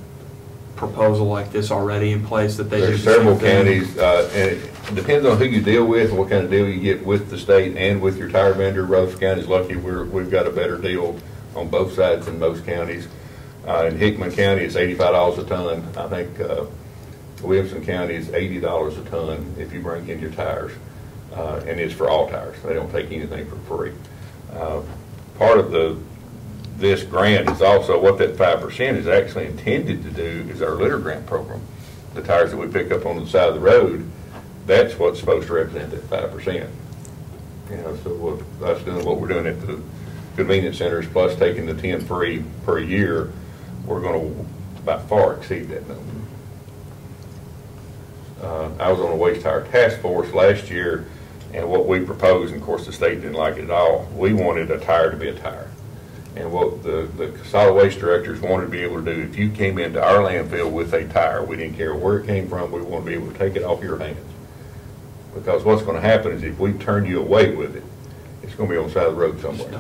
proposal like this already in place that they do? There's several counties, and it depends on who you deal with and what kind of deal you get with the state and with your tire vendor. Rutherford County's lucky we've got a better deal on both sides than most counties. In Hickman County, it's $85 a ton. I think Williamson County is $80 a ton if you bring in your tires, and it's for all tires. They don't take anything for free. Part of this grant is also what that 5% is actually intended to do is our litter grant program. The tires that we pick up on the side of the road, that's what's supposed to represent that 5%. You know, so us doing what we're doing at the convenience centers plus taking the 10 free per year, we're going to by far exceed that number. I was on a waste tire task force last year, and what we proposed, and of course the state didn't like it at all, we wanted a tire to be a tire. And what the solid waste directors wanted to be able to do, if you came into our landfill with a tire, we didn't care where it came from, we want to be able to take it off your hands. Because what's going to happen is if we turn you away with it, it's going to be on the side of the road somewhere.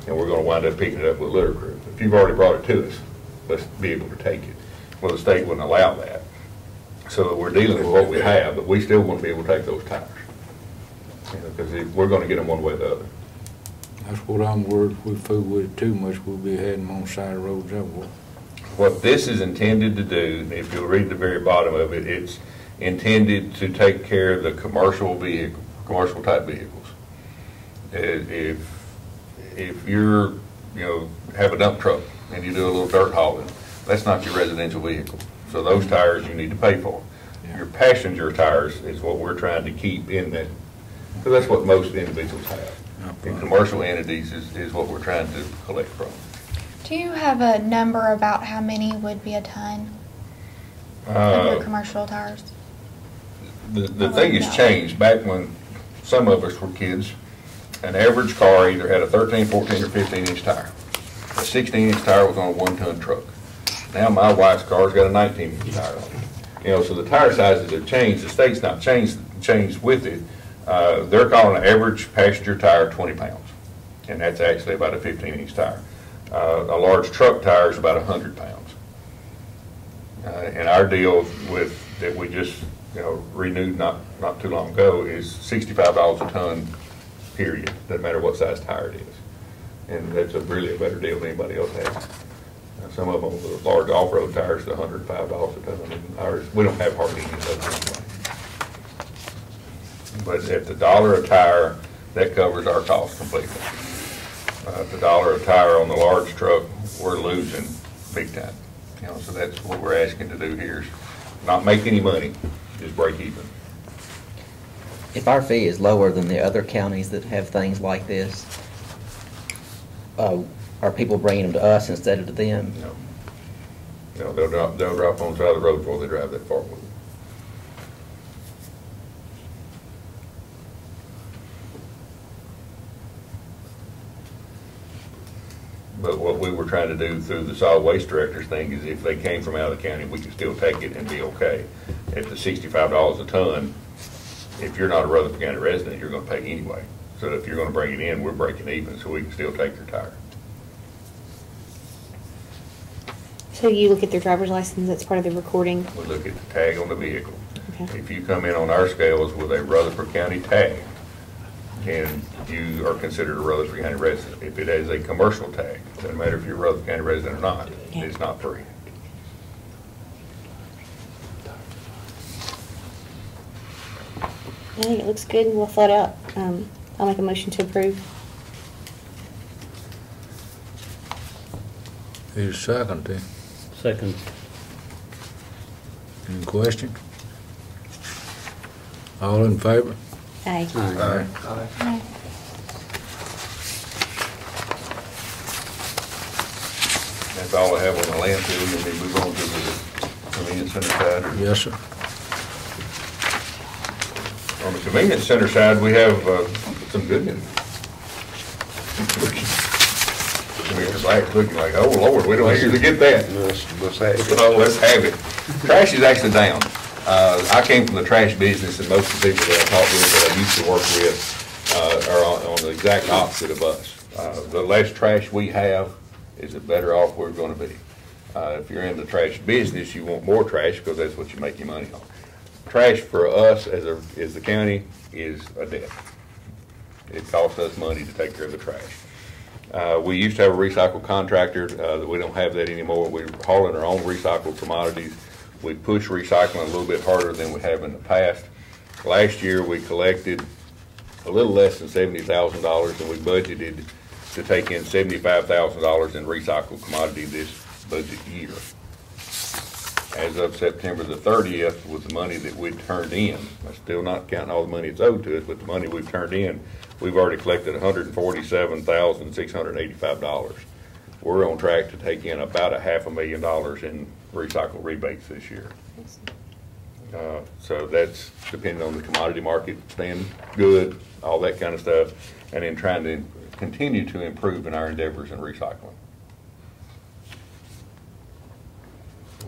And we're going to wind up picking it up with a litter crew. If you've already brought it to us, let's be able to take it. Well, the state wouldn't allow that. So we're dealing with what we have, but we still want to be able to take those tires. Because we're going to get them one way or the other. That's what I'm worried. If we fool with it too much, we'll be heading on the side of roads everywhere. What this is intended to do, if you'll read the very bottom of it, it's intended to take care of the commercial type vehicles. If you're, have a dump truck and you do a little dirt hauling, that's not your residential vehicle. So those tires you need to pay for. Yeah. Your passenger tires is what we're trying to keep in that, because that's what most individuals have. And commercial entities is what we're trying to collect from. Do you have a number about how many would be a ton of your commercial tires? The thing has changed. Back when some of us were kids, an average car either had a 13, 14, or 15-inch tire. A 16-inch tire was on a 1-ton truck. Now my wife's car's got a 19-inch tire on it. So the tire sizes have changed. The state's not changed with it. They're calling an average passenger tire 20 pounds, and that's actually about a 15-inch tire. A large truck tire is about 100 pounds. And our deal that we just renewed not too long ago is $65 a ton, period. Doesn't matter what size tire it is. And that's really a better deal than anybody else has. Some of them, the large off-road tires, are $105 a ton. And ours, we don't have hardly any of those anyway. But at the $1 a tire, that covers our cost completely. At the $1 a tire on the large truck, we're losing big time. So that's what we're asking to do here is not make any money, just break even. If our fee is lower than the other counties that have things like this, are people bringing them to us instead of to them? No, they'll drop on the side of the road before they drive that far with it. But what we were trying to do through the solid waste directors thing is if they came from out of the county, we could still take it and be okay. At the $65 a ton, if you're not a Rutherford County resident, you're going to pay anyway. So if you're going to bring it in, we're breaking even, so we can still take your tire. So you look at their driver's license, that's part of the recording? We look at the tag on the vehicle. Okay. If you come in on our scales with a Rutherford County tag, and you are considered a Rutherford County resident. If it has a commercial tag, doesn't matter if you're a Rutherford County resident or not, it's not free. I think it looks good and well thought out. I'll make a motion to approve. Here's a second then. Second. Any questions? All in favor? Aye. Aye. That's all I have on the landfill, and then move on to the convenience center side. Yes, sir. On the convenience center side, we have some good news. Mr. Black's looking like, oh Lord, we don't usually get that. Let's have it. So let's have it. Trash is actually down. I came from the trash business, and most of the people that I talk with that I used to work with are on the exact opposite of us. The less trash we have, is it better off we're going to be. If you're in the trash business, you want more trash because that's what you make your money on. Trash for us as the county is a debt. It costs us money to take care of the trash. We used to have a recycle contractor. We don't have that anymore. We're hauling our own recycled commodities. We push recycling a little bit harder than we have in the past. Last year, we collected a little less than $70,000, and we budgeted to take in $75,000 in recycled commodity this budget year. As of September the 30th, with the money that we turned in, I'm still not counting all the money that's owed to us, but the money we've turned in, we've already collected $147,685. We're on track to take in about $500,000 in recycle rebates this year. So that's depending on the commodity market staying good, all that kind of stuff, and then trying to continue to improve in our endeavors in recycling.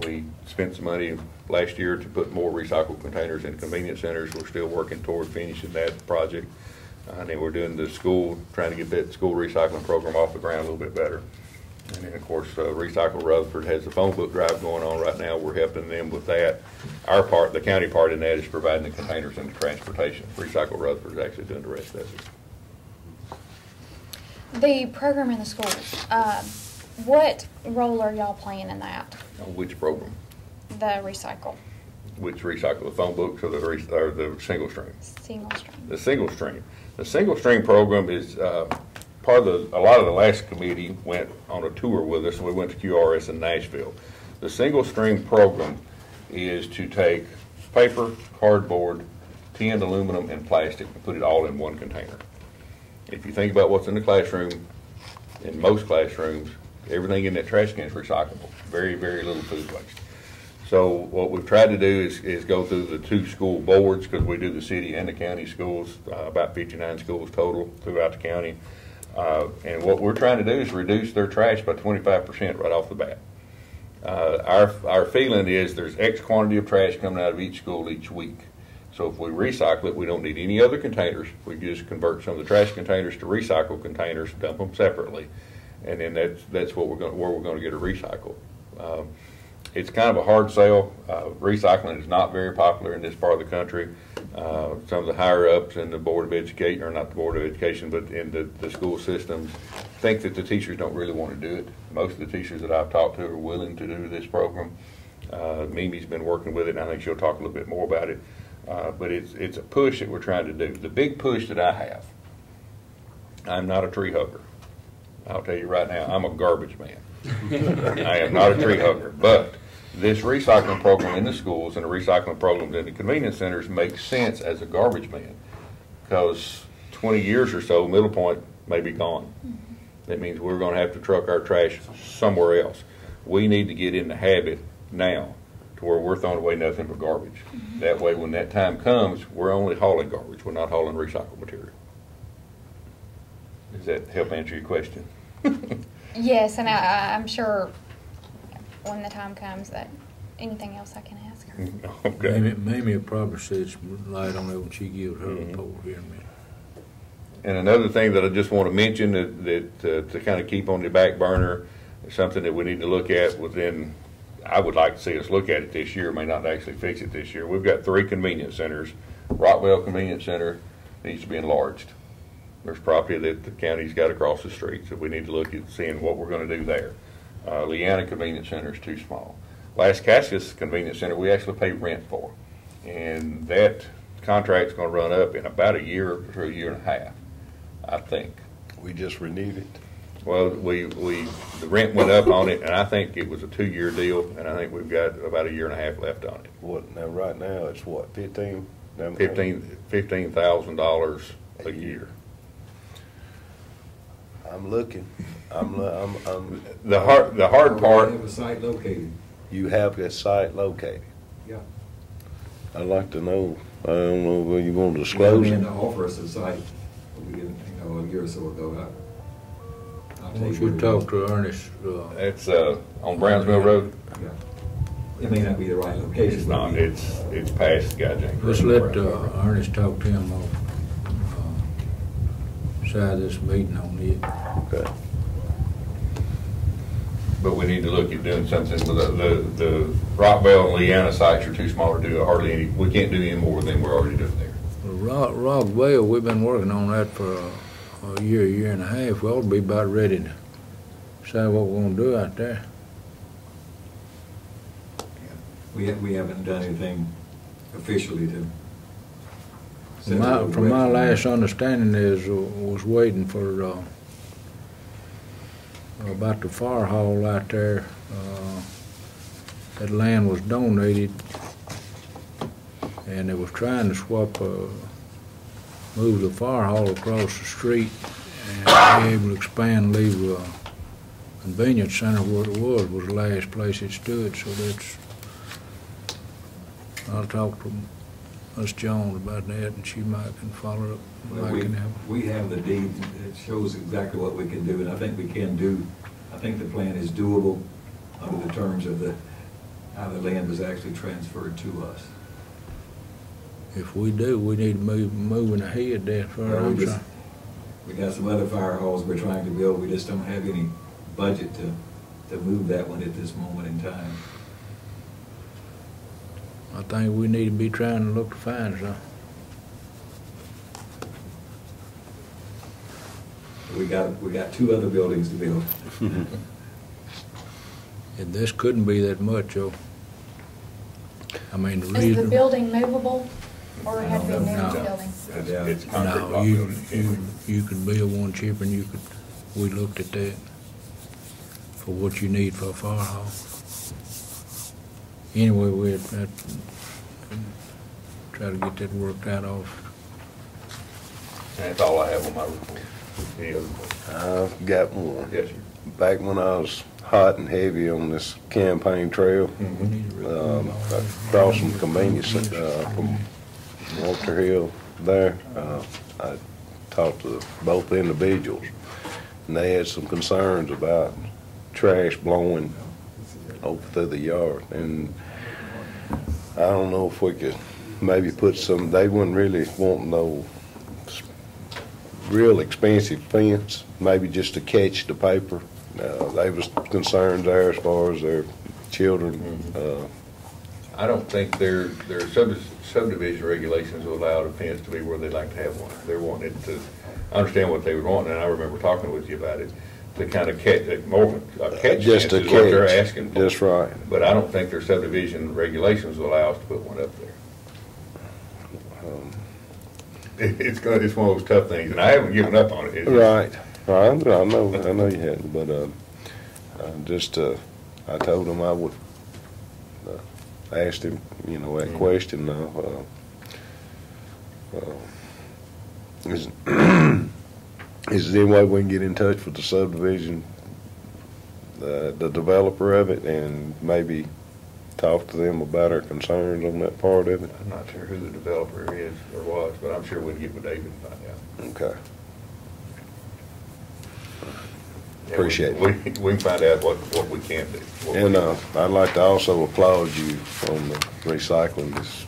We spent some money last year to put more recycled containers in convenience centers. We're still working toward finishing that project. And then we're doing the school, trying to get that school recycling program off the ground a little bit better. And then, of course, Recycle Rutherford has the phone book drive going on right now. We're helping them with that. Our part, the county part in that, is providing the containers and the transportation. Recycle Rutherford is actually doing the rest of it. The program in the schools, what role are y'all playing in that? Which program? The recycle. Which recycle, the phone books or the single stream? Single stream. The single stream. The single stream program is part of a lot of the last committee went on a tour with us, and we went to QRS in Nashville. The single stream program is to take paper, cardboard, tin, aluminum, and plastic and put it all in one container. If you think about what's in the classroom, in most classrooms, everything in that trash can is recyclable. Very, very little food waste. So what we've tried to do is go through the two school boards, because we do the city and the county schools, about 59 schools total throughout the county. And what we're trying to do is reduce their trash by 25% right off the bat. Our feeling is there's X quantity of trash coming out of each school each week. So if we recycle it, we don't need any other containers. We just convert some of the trash containers to recycle containers, dump them separately, and then that's what where we're going to get it recycled. It's kind of a hard sell. Recycling is not very popular in this part of the country. Some of the higher ups in the Board of Education, or not the Board of Education, but in the school systems, think that the teachers don't really want to do it. Most of the teachers that I've talked to are willing to do this program. Mimi's been working with it, and I think she'll talk a little bit more about it. But it's a push that we're trying to do. The big push that I have, I'm not a tree hugger. I'll tell you right now, I'm a garbage man. I am not a tree hugger. But this recycling program in the schools and the recycling programs in the convenience centers makes sense as a garbage man, because 20 years or so, Middle Point may be gone. That means we're going to have to truck our trash somewhere else. We need to get in the habit now to where we're throwing away nothing but garbage. That way, when that time comes, we're only hauling garbage. We're not hauling recycled material. Does that help answer your question? Yes, and I'm sure when the time comes that anything else I can ask her. Okay. Mamie will probably shed some light on that when she gives her report here in a minute. And another thing that I just want to mention that to kind of keep on the back burner, something that we need to look at within, I would like to see us look at it this year, may not actually fix it this year. We've got 3 convenience centers. Rockwell Convenience Center needs to be enlarged. There's property that the county's got across the street, so we need to look at seeing what we're going to do there. Leanna Convenience Center is too small. Las Casas Convenience Center, we actually pay rent for. And that contract's gonna run up in about a year to a year and a half, I think. We just renewed it. Well, the rent went up on it, and I think it was a 2-year deal, and I think we've got about a year and a half left on it. What, now, right now, it's what, 15? $15,000 a year. I'm looking. The hard part. We have a site located. You have a site located. Yeah. I'd like to know, I don't know whether you want to They disclose came it. in to offer us a site, we didn't, a year or so ago. I'll tell Once you you what it talk is. to Ernest, It's on Brownsville Road. Yeah. It may not be the right location. It's but not. we- It's past Guy James. let's let Ernest talk to him on side of this meeting on it. Okay. But we need to look at doing something with the Rockville and Leanna sites are too small to do hardly any. We can't do any more than we're already doing there. Rockville, we've been working on that for a year and a half. We ought to be about ready to decide what we're gonna do out there. We haven't done anything officially to. From my last understanding is, was waiting for, about the fire hall out there. That land was donated, and they was trying to move the fire hall across the street and be able to expand, leave a convenience center where it was the last place it stood, so that's, I'll talk to Ms. Jones about that, and she might can follow up. Well, I can have. we have the deed, it shows exactly what we can do, and I think we can do, I think the plan is doable under the terms of how the land was actually transferred to us. If we do, we need to moving ahead there for Well, I'm we sorry. got some other fire halls we're trying to build, we just don't have any budget to move that one at this moment in time. I think we need to be trying to look to find something. We got 2 other buildings to build. And this couldn't be that much, Joe. I mean, the Is the reason. building movable, or it had to be a new No. building? It's concrete No, block building. you could build one cheaper, and we looked at that for what you need for a fire hall. Anyway, we'll try to get that worked out off. And that's all I have on my report. Any other questions? I've got one. Yes, sir. Back when I was hot and heavy on this campaign trail, We need to across from convenience, from Walter Hill there, I talked to both individuals, and they had some concerns about trash blowing over through the yard. And I don't know if we could maybe put some, they wouldn't really want no real expensive fence, maybe just to catch the paper. They was concerned there as far as their children. I don't think their subdivision regulations will allow the fence to be where they like to have one. They're wanting it to, I understand what they would want, and I remember talking with you about it, to kind of catch, more of a catch Just fence a is what they're catch, asking for. just right. But I don't think their subdivision regulations will allow us to put one up there. It's one of those tough things, and I haven't given up on it. It's just- Right. I know you hadn't, but I told him I would ask him, that question now. Is there any way we can get in touch with the subdivision, the developer of it, and maybe talk to them about our concerns on that part of it? I'm not sure who the developer is or was, but I'm sure we'd get with David and find out. Okay. Appreciate it. We can find out what we can do. And I'd like to also applaud you on the recycling, this,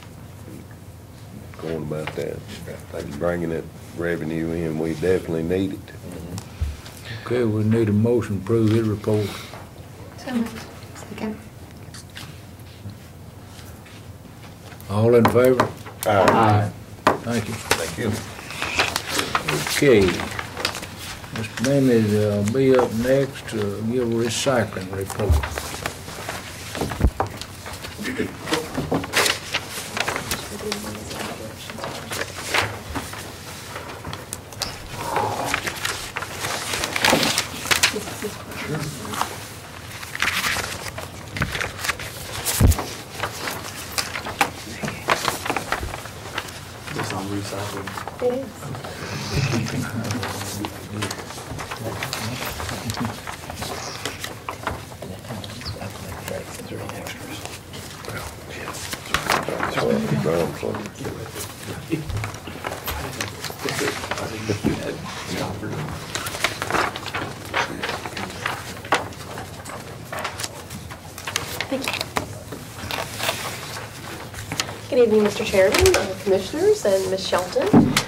going about that. Bringing that revenue in, we definitely need it. Okay, we need a motion to approve his report. So moved. Second. All in favor? Aye. Thank you. Thank you. Okay. Mr. Bennett will be up next to give a recycling report. recycling? It is. Good evening, Mr. Chairman, Commissioners, and Ms. Shelton.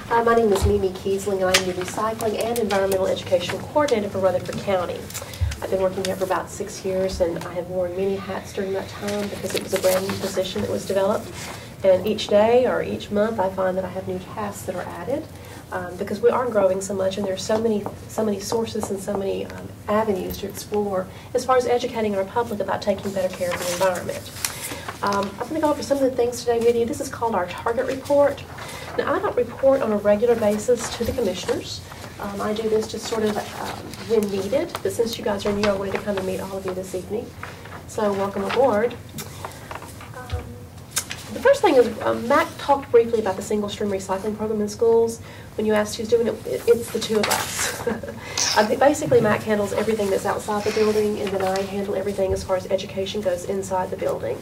My name is Mimi Kiesling. I am the Recycling and Environmental Educational Coordinator for Rutherford County. I've been working here for about 6 years, and I have worn many hats during that time because it was a brand new position that was developed. And each day or each month, I find that I have new tasks that are added because we are growing so much, and there's so many sources and so many avenues to explore as far as educating our public about taking better care of the environment. I'm going to go over some of the things today with you. This is called our target report. Now, I don't report on a regular basis to the commissioners. I do this just sort of when needed, but since you guys are new, I wanted to come and meet all of you this evening. So welcome aboard. The first thing is, Mac talked briefly about the single-stream recycling program in schools. When you asked who's doing it, it's the two of us. Basically, Mac handles everything that's outside the building, and then I handle everything as far as education goes inside the building.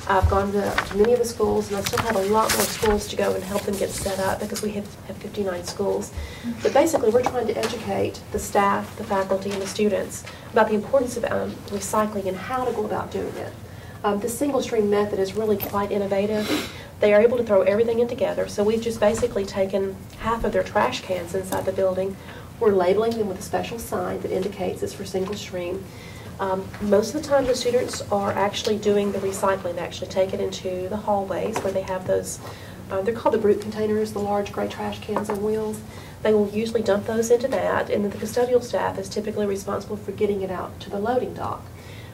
I've gone to many of the schools, and I still have a lot more schools to go and help them get set up because we have 59 schools. But basically, we're trying to educate the staff, the faculty, and the students about the importance of recycling and how to go about doing it. The single stream method is really quite innovative. They are able to throw everything in together. So we've just basically taken half of their trash cans inside the building. We're labeling them with a special sign that indicates it's for single stream. Most of the time the students are actually doing the recycling. They actually take it into the hallways where they have those, they're called the brute containers, the large gray trash cans on wheels. They will usually dump those into that, and then the custodial staff is typically responsible for getting it out to the loading dock.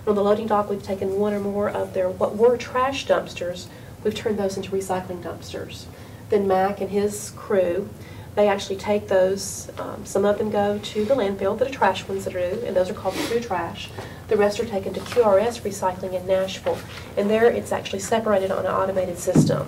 On the loading dock, we've taken one or more of their, what were trash dumpsters, we've turned those into recycling dumpsters. Then Mac and his crew, they actually take those, some of them go to the landfill, the trash ones that are new, and those are called true trash. The rest are taken to QRS Recycling in Nashville, and there it's actually separated on an automated system.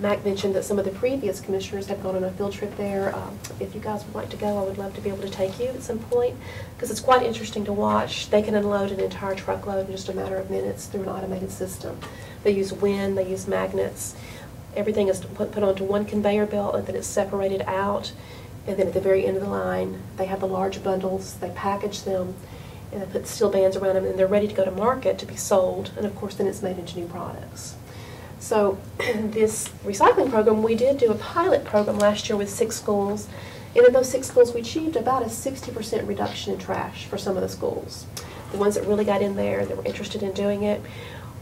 Mac mentioned that some of the previous commissioners have gone on a field trip there. If you guys would like to go, I would love to be able to take you at some point because it's quite interesting to watch. They can unload an entire truckload in just a matter of minutes through an automated system. They use wind, they use magnets. Everything is put onto one conveyor belt and then it's separated out. And then at the very end of the line, they have the large bundles, they package them, and they put steel bands around them, and they're ready to go to market to be sold. And of course, then it's made into new products. So this recycling program, we did do a pilot program last year with 6 schools. And in those 6 schools, we achieved about a 60% reduction in trash for some of the schools. The ones that really got in there, that were interested in doing it.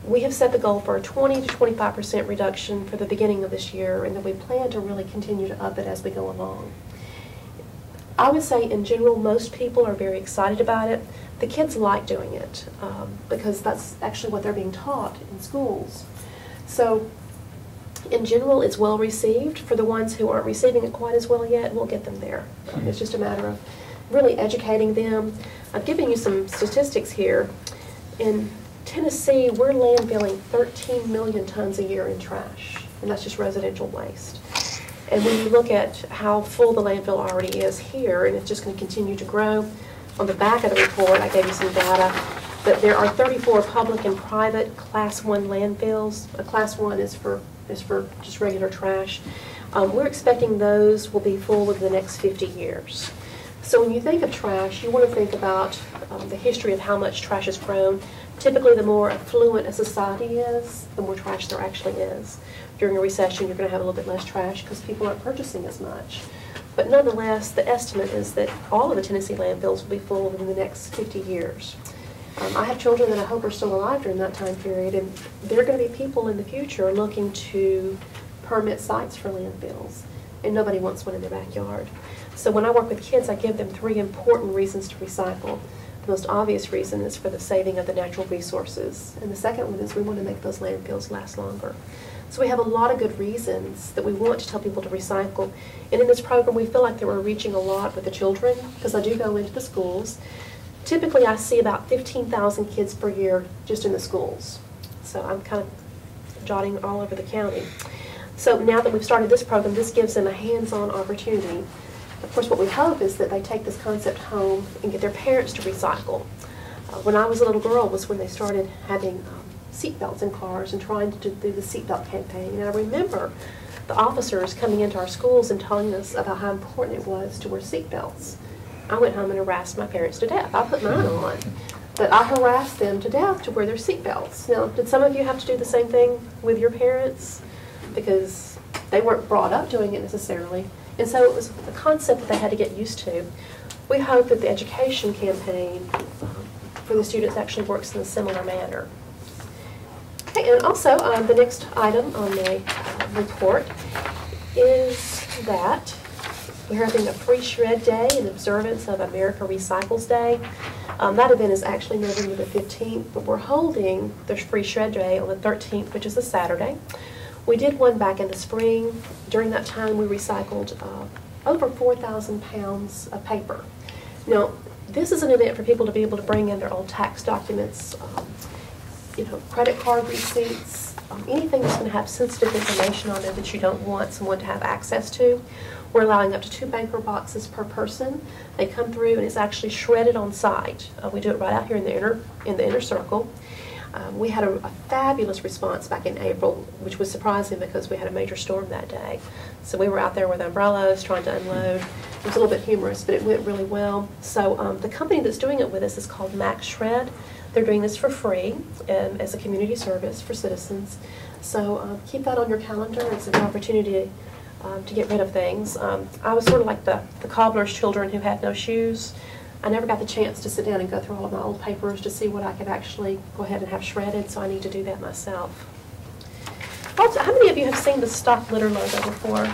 We have set the goal for a 20 to 25% reduction for the beginning of this year, and then we plan to really continue to up it as we go along. I would say in general, most people are very excited about it. The kids like doing it because that's actually what they're being taught in schools. So in general, it's well received. For the ones who aren't receiving it quite as well yet, we'll get them there. It's just a matter of really educating them. I'm giving you some statistics here. In Tennessee, we're landfilling 13 million tons a year in trash, and that's just residential waste. And when you look at how full the landfill already is here, and it's just going to continue to grow, on the back of the report, I gave you some data that there are 34 public and private Class 1 landfills. A Class 1 is for just regular trash. We're expecting those will be full within the next 50 years. So when you think of trash, you want to think about the history of how much trash has grown. Typically, the more affluent a society is, the more trash there actually is. During a recession, you're going to have a little bit less trash because people aren't purchasing as much. But nonetheless, the estimate is that all of the Tennessee landfills will be full within the next 50 years. I have children that I hope are still alive during that time period, and there are going to be people in the future looking to permit sites for landfills, and nobody wants one in their backyard. So when I work with kids, I give them 3 important reasons to recycle. The most obvious reason is for the saving of the natural resources, and the second one is we want to make those landfills last longer. So we have a lot of good reasons that we want to tell people to recycle. And in this program, we feel like that we're reaching a lot with the children, because I do go into the schools. Typically, I see about 15,000 kids per year just in the schools. So I'm kind of jotting all over the county. So now that we've started this program, this gives them a hands-on opportunity. Of course, what we hope is that they take this concept home and get their parents to recycle. When I was a little girl was when they started having seatbelts in cars and trying to do the seatbelt campaign. And I remember the officers coming into our schools and telling us about how important it was to wear seatbelts. I went home and harassed my parents to death. I put mine on, but I harassed them to death to wear their seatbelts. Now, did some of you have to do the same thing with your parents? Because they weren't brought up doing it necessarily. And so it was a concept that they had to get used to. We hope that the education campaign for the students actually works in a similar manner. Okay, and also the next item on the report is that we're having a free shred day in observance of America Recycles Day. That event is actually November the 15th, but we're holding the free shred day on the 13th, which is a Saturday. We did one back in the spring. During that time, we recycled over 4,000 pounds of paper. Now, this is an event for people to be able to bring in their old tax documents, credit card receipts, anything that's going to have sensitive information on it that you don't want someone to have access to. We're allowing up to 2 banker boxes per person. They come through and it's actually shredded on site. We do it right out here in the inner circle. We had a fabulous response back in April, which was surprising because we had a major storm that day. So we were out there with umbrellas trying to unload. It was a little bit humorous, but it went really well. So the company that's doing it with us is called Max Shred. They're doing this for free as a community service for citizens. So keep that on your calendar. It's an opportunity to get rid of things. I was sort of like the cobbler's children who had no shoes. I never got the chance to sit down and go through all of my old papers to see what I could actually go ahead and have shredded, so I need to do that myself. Also, how many of you have seen the Stop Litter logo before?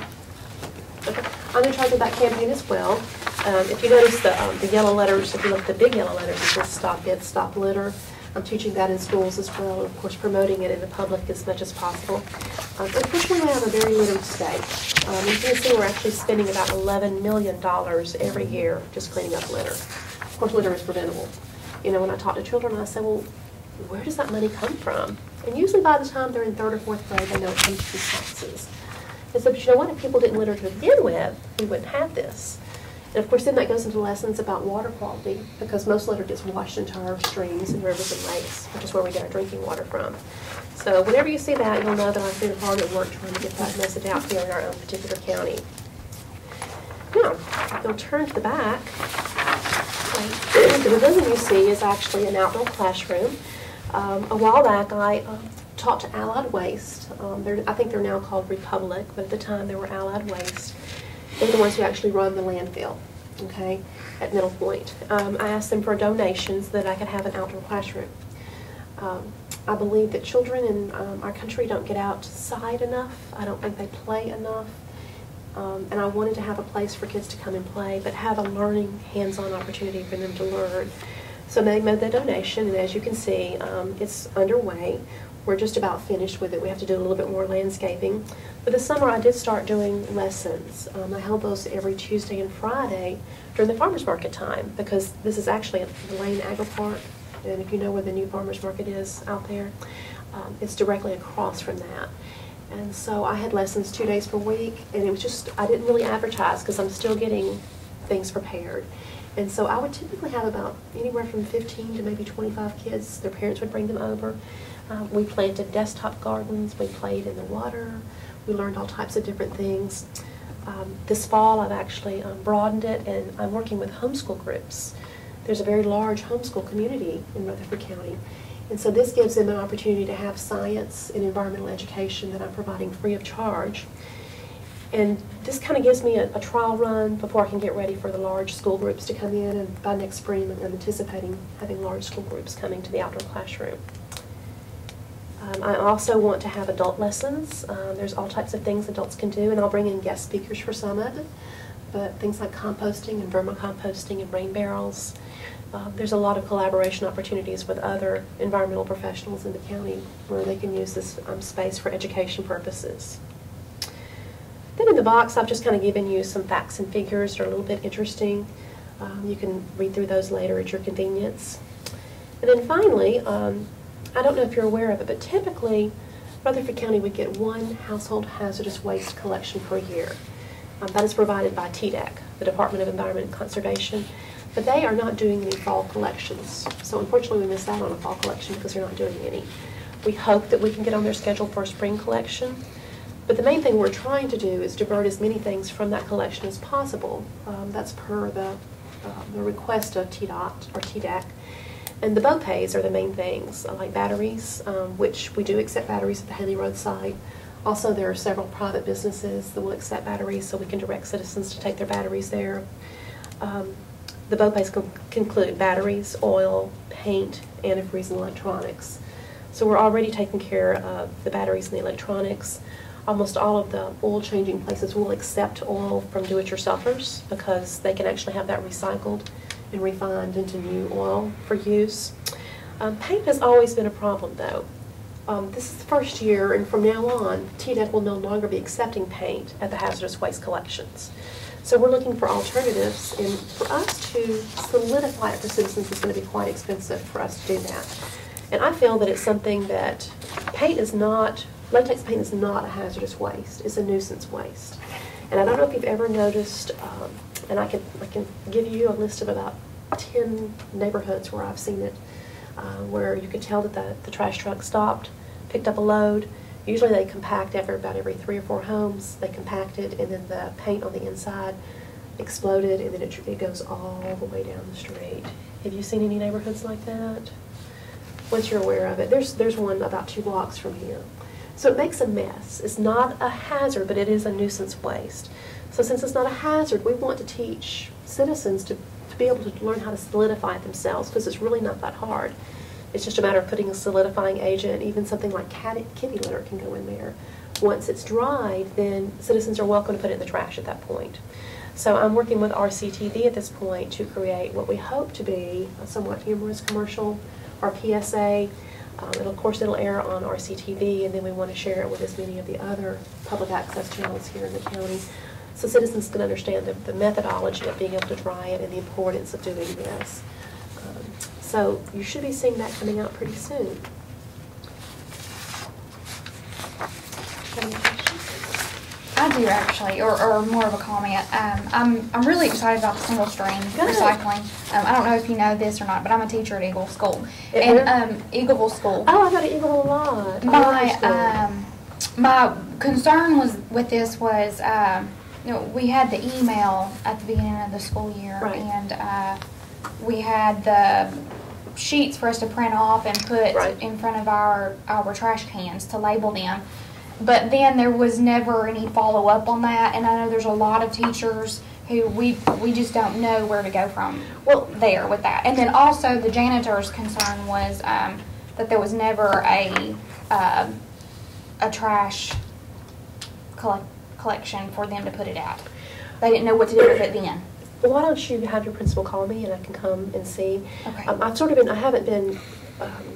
Okay. I'm in charge of that campaign as well. If you notice the yellow letters, if you look at the big yellow letters, it says Stop It, Stop Litter. I'm teaching that in schools as well, and of course promoting it in the public as much as possible. Unfortunately, we have a very littered state. In Tennessee, we're actually spending about $11 million every year just cleaning up litter. Of course, litter is preventable. When I talk to children, I say, well, where does that money come from? And usually by the time they're in 3rd or 4th grade, they know it comes from taxes. And so, but you know what? If people didn't litter to begin with, we wouldn't have this. And of course, then that goes into lessons about water quality, because most litter gets washed into our streams and rivers and lakes, which is where we get our drinking water from. So whenever you see that, you'll know that I've been hard at work trying to get that message out here in our own particular county. Now, if you'll turn to the back, the pavilion you see is actually an outdoor classroom. A while back, I taught to Allied Waste. I think they're now called Republic, but at the time they were Allied Waste. They're the ones who actually run the landfill, okay, at Middle Point. I asked them for donations so that I could have an outdoor classroom. I believe that children in our country don't get outside enough. I don't think they play enough. And I wanted to have a place for kids to come and play, but have a learning, hands-on opportunity for them to learn. So they made the donation, and as you can see, it's underway. We're just about finished with it. We have to do a little bit more landscaping. But this summer I did start doing lessons. I held those every Tuesday and Friday during the farmers market time, because this is actually at the Lane Agri Park. And if you know where the new farmers market is out there, it's directly across from that. And so I had lessons 2 days per week, and it was just, I didn't really advertise because I'm still getting things prepared. And so I would typically have about anywhere from 15 to maybe 25 kids. Their parents would bring them over. We planted desktop gardens. We played in the water. We learned all types of different things. This fall, I've actually broadened it, and I'm working with homeschool groups. There's a very large homeschool community in Rutherford County. And so this gives them an opportunity to have science and environmental education that I'm providing free of charge. And this kind of gives me a trial run before I can get ready for the large school groups to come in. And by next spring, I'm anticipating having large school groups coming to the outdoor classroom. I also want to have adult lessons. There's all types of things adults can do, and I'll bring in guest speakers for some of it. But things like composting and vermicomposting and rain barrels. There's a lot of collaboration opportunities with other environmental professionals in the county where they can use this space for education purposes. Then in the box, I've just kind of given you some facts and figures that are a little bit interesting. You can read through those later at your convenience. And then finally, I don't know if you're aware of it, but typically Rutherford County would get one household hazardous waste collection per year. That is provided by TDEC, the Department of Environment and Conservation, but they are not doing any fall collections. So unfortunately, we missed out on a fall collection because they're not doing any. We hope that we can get on their schedule for a spring collection, but the main thing we're trying to do is divert as many things from that collection as possible. That's per the request of TDOT or TDEC. And the BOPAs are the main things, like batteries, which we do accept batteries at the Haley Road site. Also, there are several private businesses that will accept batteries, so we can direct citizens to take their batteries there. The BOPAs include batteries, oil, paint, antifreeze, and electronics. So we're already taking care of the batteries and the electronics. Almost all of the oil changing places will accept oil from do-it-yourselfers because they can actually have that recycled and refined into new oil for use. Paint has always been a problem, though. This is the first year, and from now on, TDEC will no longer be accepting paint at the hazardous waste collections. So we're looking for alternatives, and for us to solidify it for citizens is going to be quite expensive for us to do that. And I feel that it's something that latex paint is not a hazardous waste. It's a nuisance waste. And I don't know if you've ever noticed, and I can give you a list of about 10 neighborhoods where I've seen it, where you could tell that the trash truck stopped, picked up a load. Usually they compact about every 3 or 4 homes. They compacted, and then the paint on the inside exploded, and then it goes all the way down the street. Have you seen any neighborhoods like that? Once you're aware of it, there's one about 2 blocks from here. So it makes a mess. It's not a hazard, but it is a nuisance waste. So since it's not a hazard, we want to teach citizens to be able to learn how to solidify it themselves, because it's really not that hard. It's just a matter of putting a solidifying agent. Even something like kitty litter can go in there. Once it's dried, then citizens are welcome to put it in the trash at that point. So I'm working with RCTV at this point to create what we hope to be a somewhat humorous commercial, our PSA. Of course, it'll air on RCTV, and then we want to share it with as many of the other public access channels here in the county, so citizens can understand the methodology of being able to dry it and the importance of doing this. So you should be seeing that coming out pretty soon. Any questions? I do actually, or more of a comment. I'm really excited about the single stream recycling. I don't know if you know this or not, but I'm a teacher at Eagle School. Eagleville School. Oh, I go to Eagleville a lot. My concern with this was, we had the email at the beginning of the school year, right, and we had the sheets for us to print off and put in front of our trash cans to label them. But then there was never any follow-up on that, and I know there's a lot of teachers who we just don't know where to go from there with that. And then also the janitor's concern was that there was never a trash collection for them to put it at. They didn't know what to do with it then. Well, why don't you have your principal call me and I can come and see. Okay. I haven't been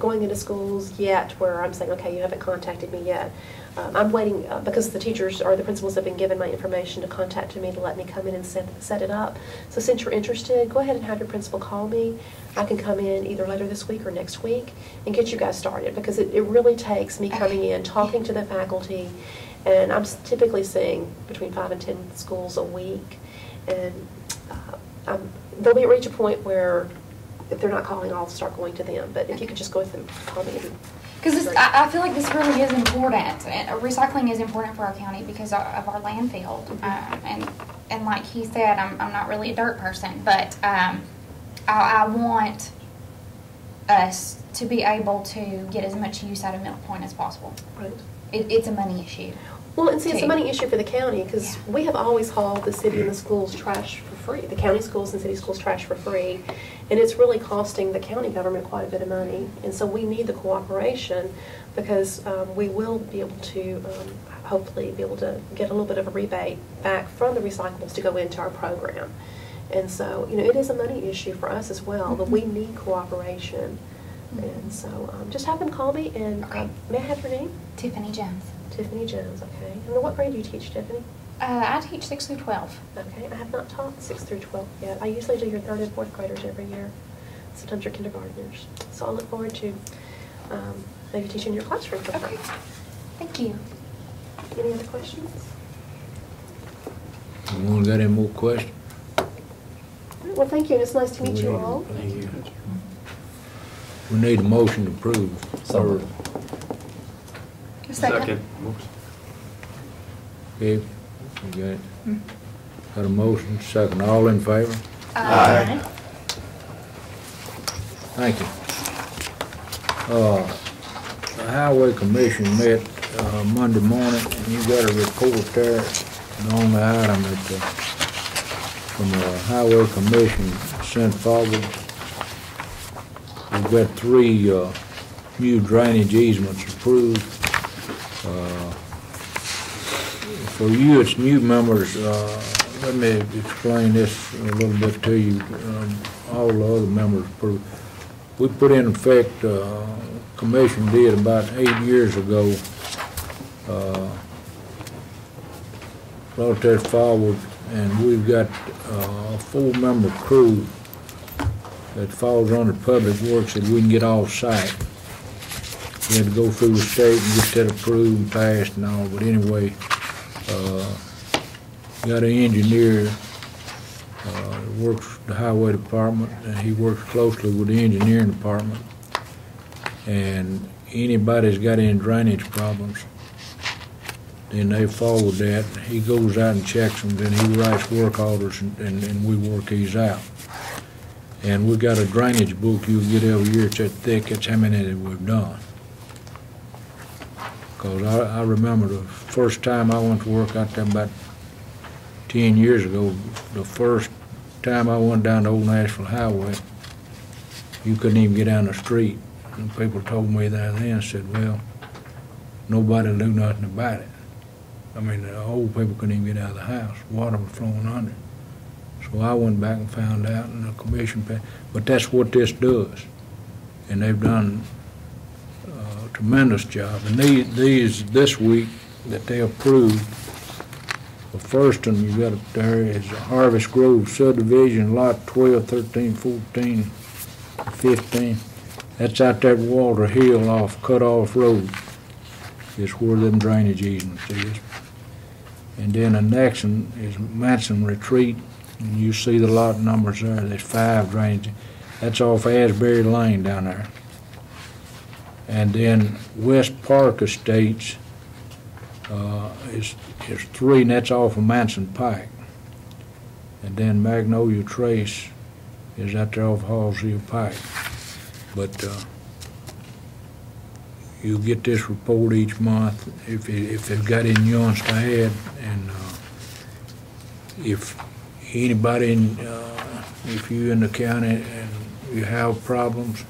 going into schools yet where I'm saying, okay, you haven't contacted me yet. I'm waiting because the teachers or the principals have been given my information to contact me to let me come in and set it up. So since you're interested, go ahead and have your principal call me. I can come in either later this week or next week and get you guys started, because it really takes me coming in, talking to the faculty, and I'm typically seeing between 5 and 10 schools a week, and they'll reach a point where if they're not calling, I'll start going to them. But if you could just go with them, call me. Because I feel like this really is important. Recycling is important for our county because of our landfill. And like he said, I'm not really a dirt person, but I want us to be able to get as much use out of Middle Point as possible. Right. It's a money issue. Well, and see, it's a money issue for the county, because we have always hauled the city and the schools trash for free, the county schools and city schools trash for free, and it's really costing the county government quite a bit of money, and so we need the cooperation, because we will be able to hopefully be able to get a little bit of a rebate back from the recyclables to go into our program. And so, it is a money issue for us as well, but we need cooperation. And so just have them call me, and may I have your name? Tiffany Jones. Tiffany Jones, okay. And what grade do you teach, Tiffany? I teach 6 through 12. Okay, I have not taught 6 through 12 yet. I usually do your 3rd and 4th graders every year. Sometimes your kindergartners. So I look forward to maybe teaching your classroom. Okay. Thank you. Any other questions? Anyone got any more questions? Well, thank you, and it's nice to meet you all. Thank you. We need a motion to approve. So, Second. Okay, you got it? Got a motion, second. All in favor? Aye. Thank you. The Highway Commission met Monday morning, and you got a report there. The only item that from the Highway Commission sent forward. We've got 3 new drainage easements approved. For you, it's new members. Let me explain this a little bit to you. All the other members approved. We put in effect, Commission did about 8 years ago, brought that forward, and we've got a 4-member crew that falls under Public Works that we can get off-site. We had to go through the state and get that approved and passed and all, but anyway, got an engineer that works for the Highway Department, and he works closely with the engineering department. And anybody's got any drainage problems, then they forward that. He goes out and checks them, then he writes work orders, and we work these out. And we got a drainage book you get every year. It's that thick. That's how many that we've done. Because I remember the first time I went to work out there about 10 years ago, the first time I went down the old Nashville Highway, you couldn't even get down the street. And people told me that then, said, well, nobody knew nothing about it. I mean, the old people couldn't even get out of the house. Water was flowing under. So I went back and found out, and the commission passed. But that's what this does. And they've done a tremendous job. And these this week that they approved, the first one you got up there is Harvest Grove subdivision, lot 12, 13, 14, 15. That's out that Walter Hill off Cutoff Road. It's where them drainage easements is. And then the next one is Manson Retreat. And you see the lot numbers there. There's 5 drainage. That's off Asbury Lane down there. And then West Park Estates is 3, and that's off of Manson Pike. And then Magnolia Trace is out there off Hallsville Pike. But you get this report each month if they've got any nuance to add, and if anybody, if you're in the county and you have problems,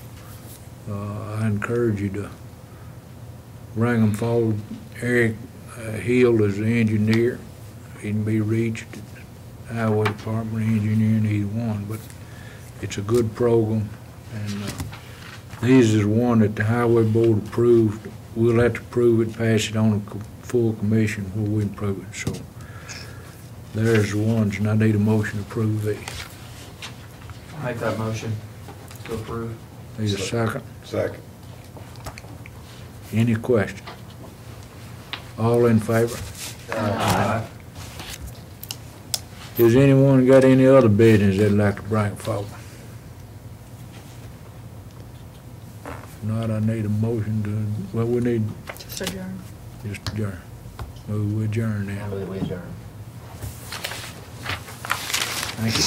I encourage you to bring them forward. Eric Hill is the engineer. He can be reached at Highway Department, engineering, either one, but it's a good program. And these is one that the Highway Board approved. We'll have to prove it, pass it on a full commission before we approve it. So there's the ones, and I need a motion to approve these. I'll make that motion to approve. Need a second? Second. Any question? All in favor? Aye. Has anyone got any other business they'd like to bring forward? If not, I need a motion to, well, we need Just adjourn. just adjourn. Move we adjourn I now. believe we adjourn. Thank you.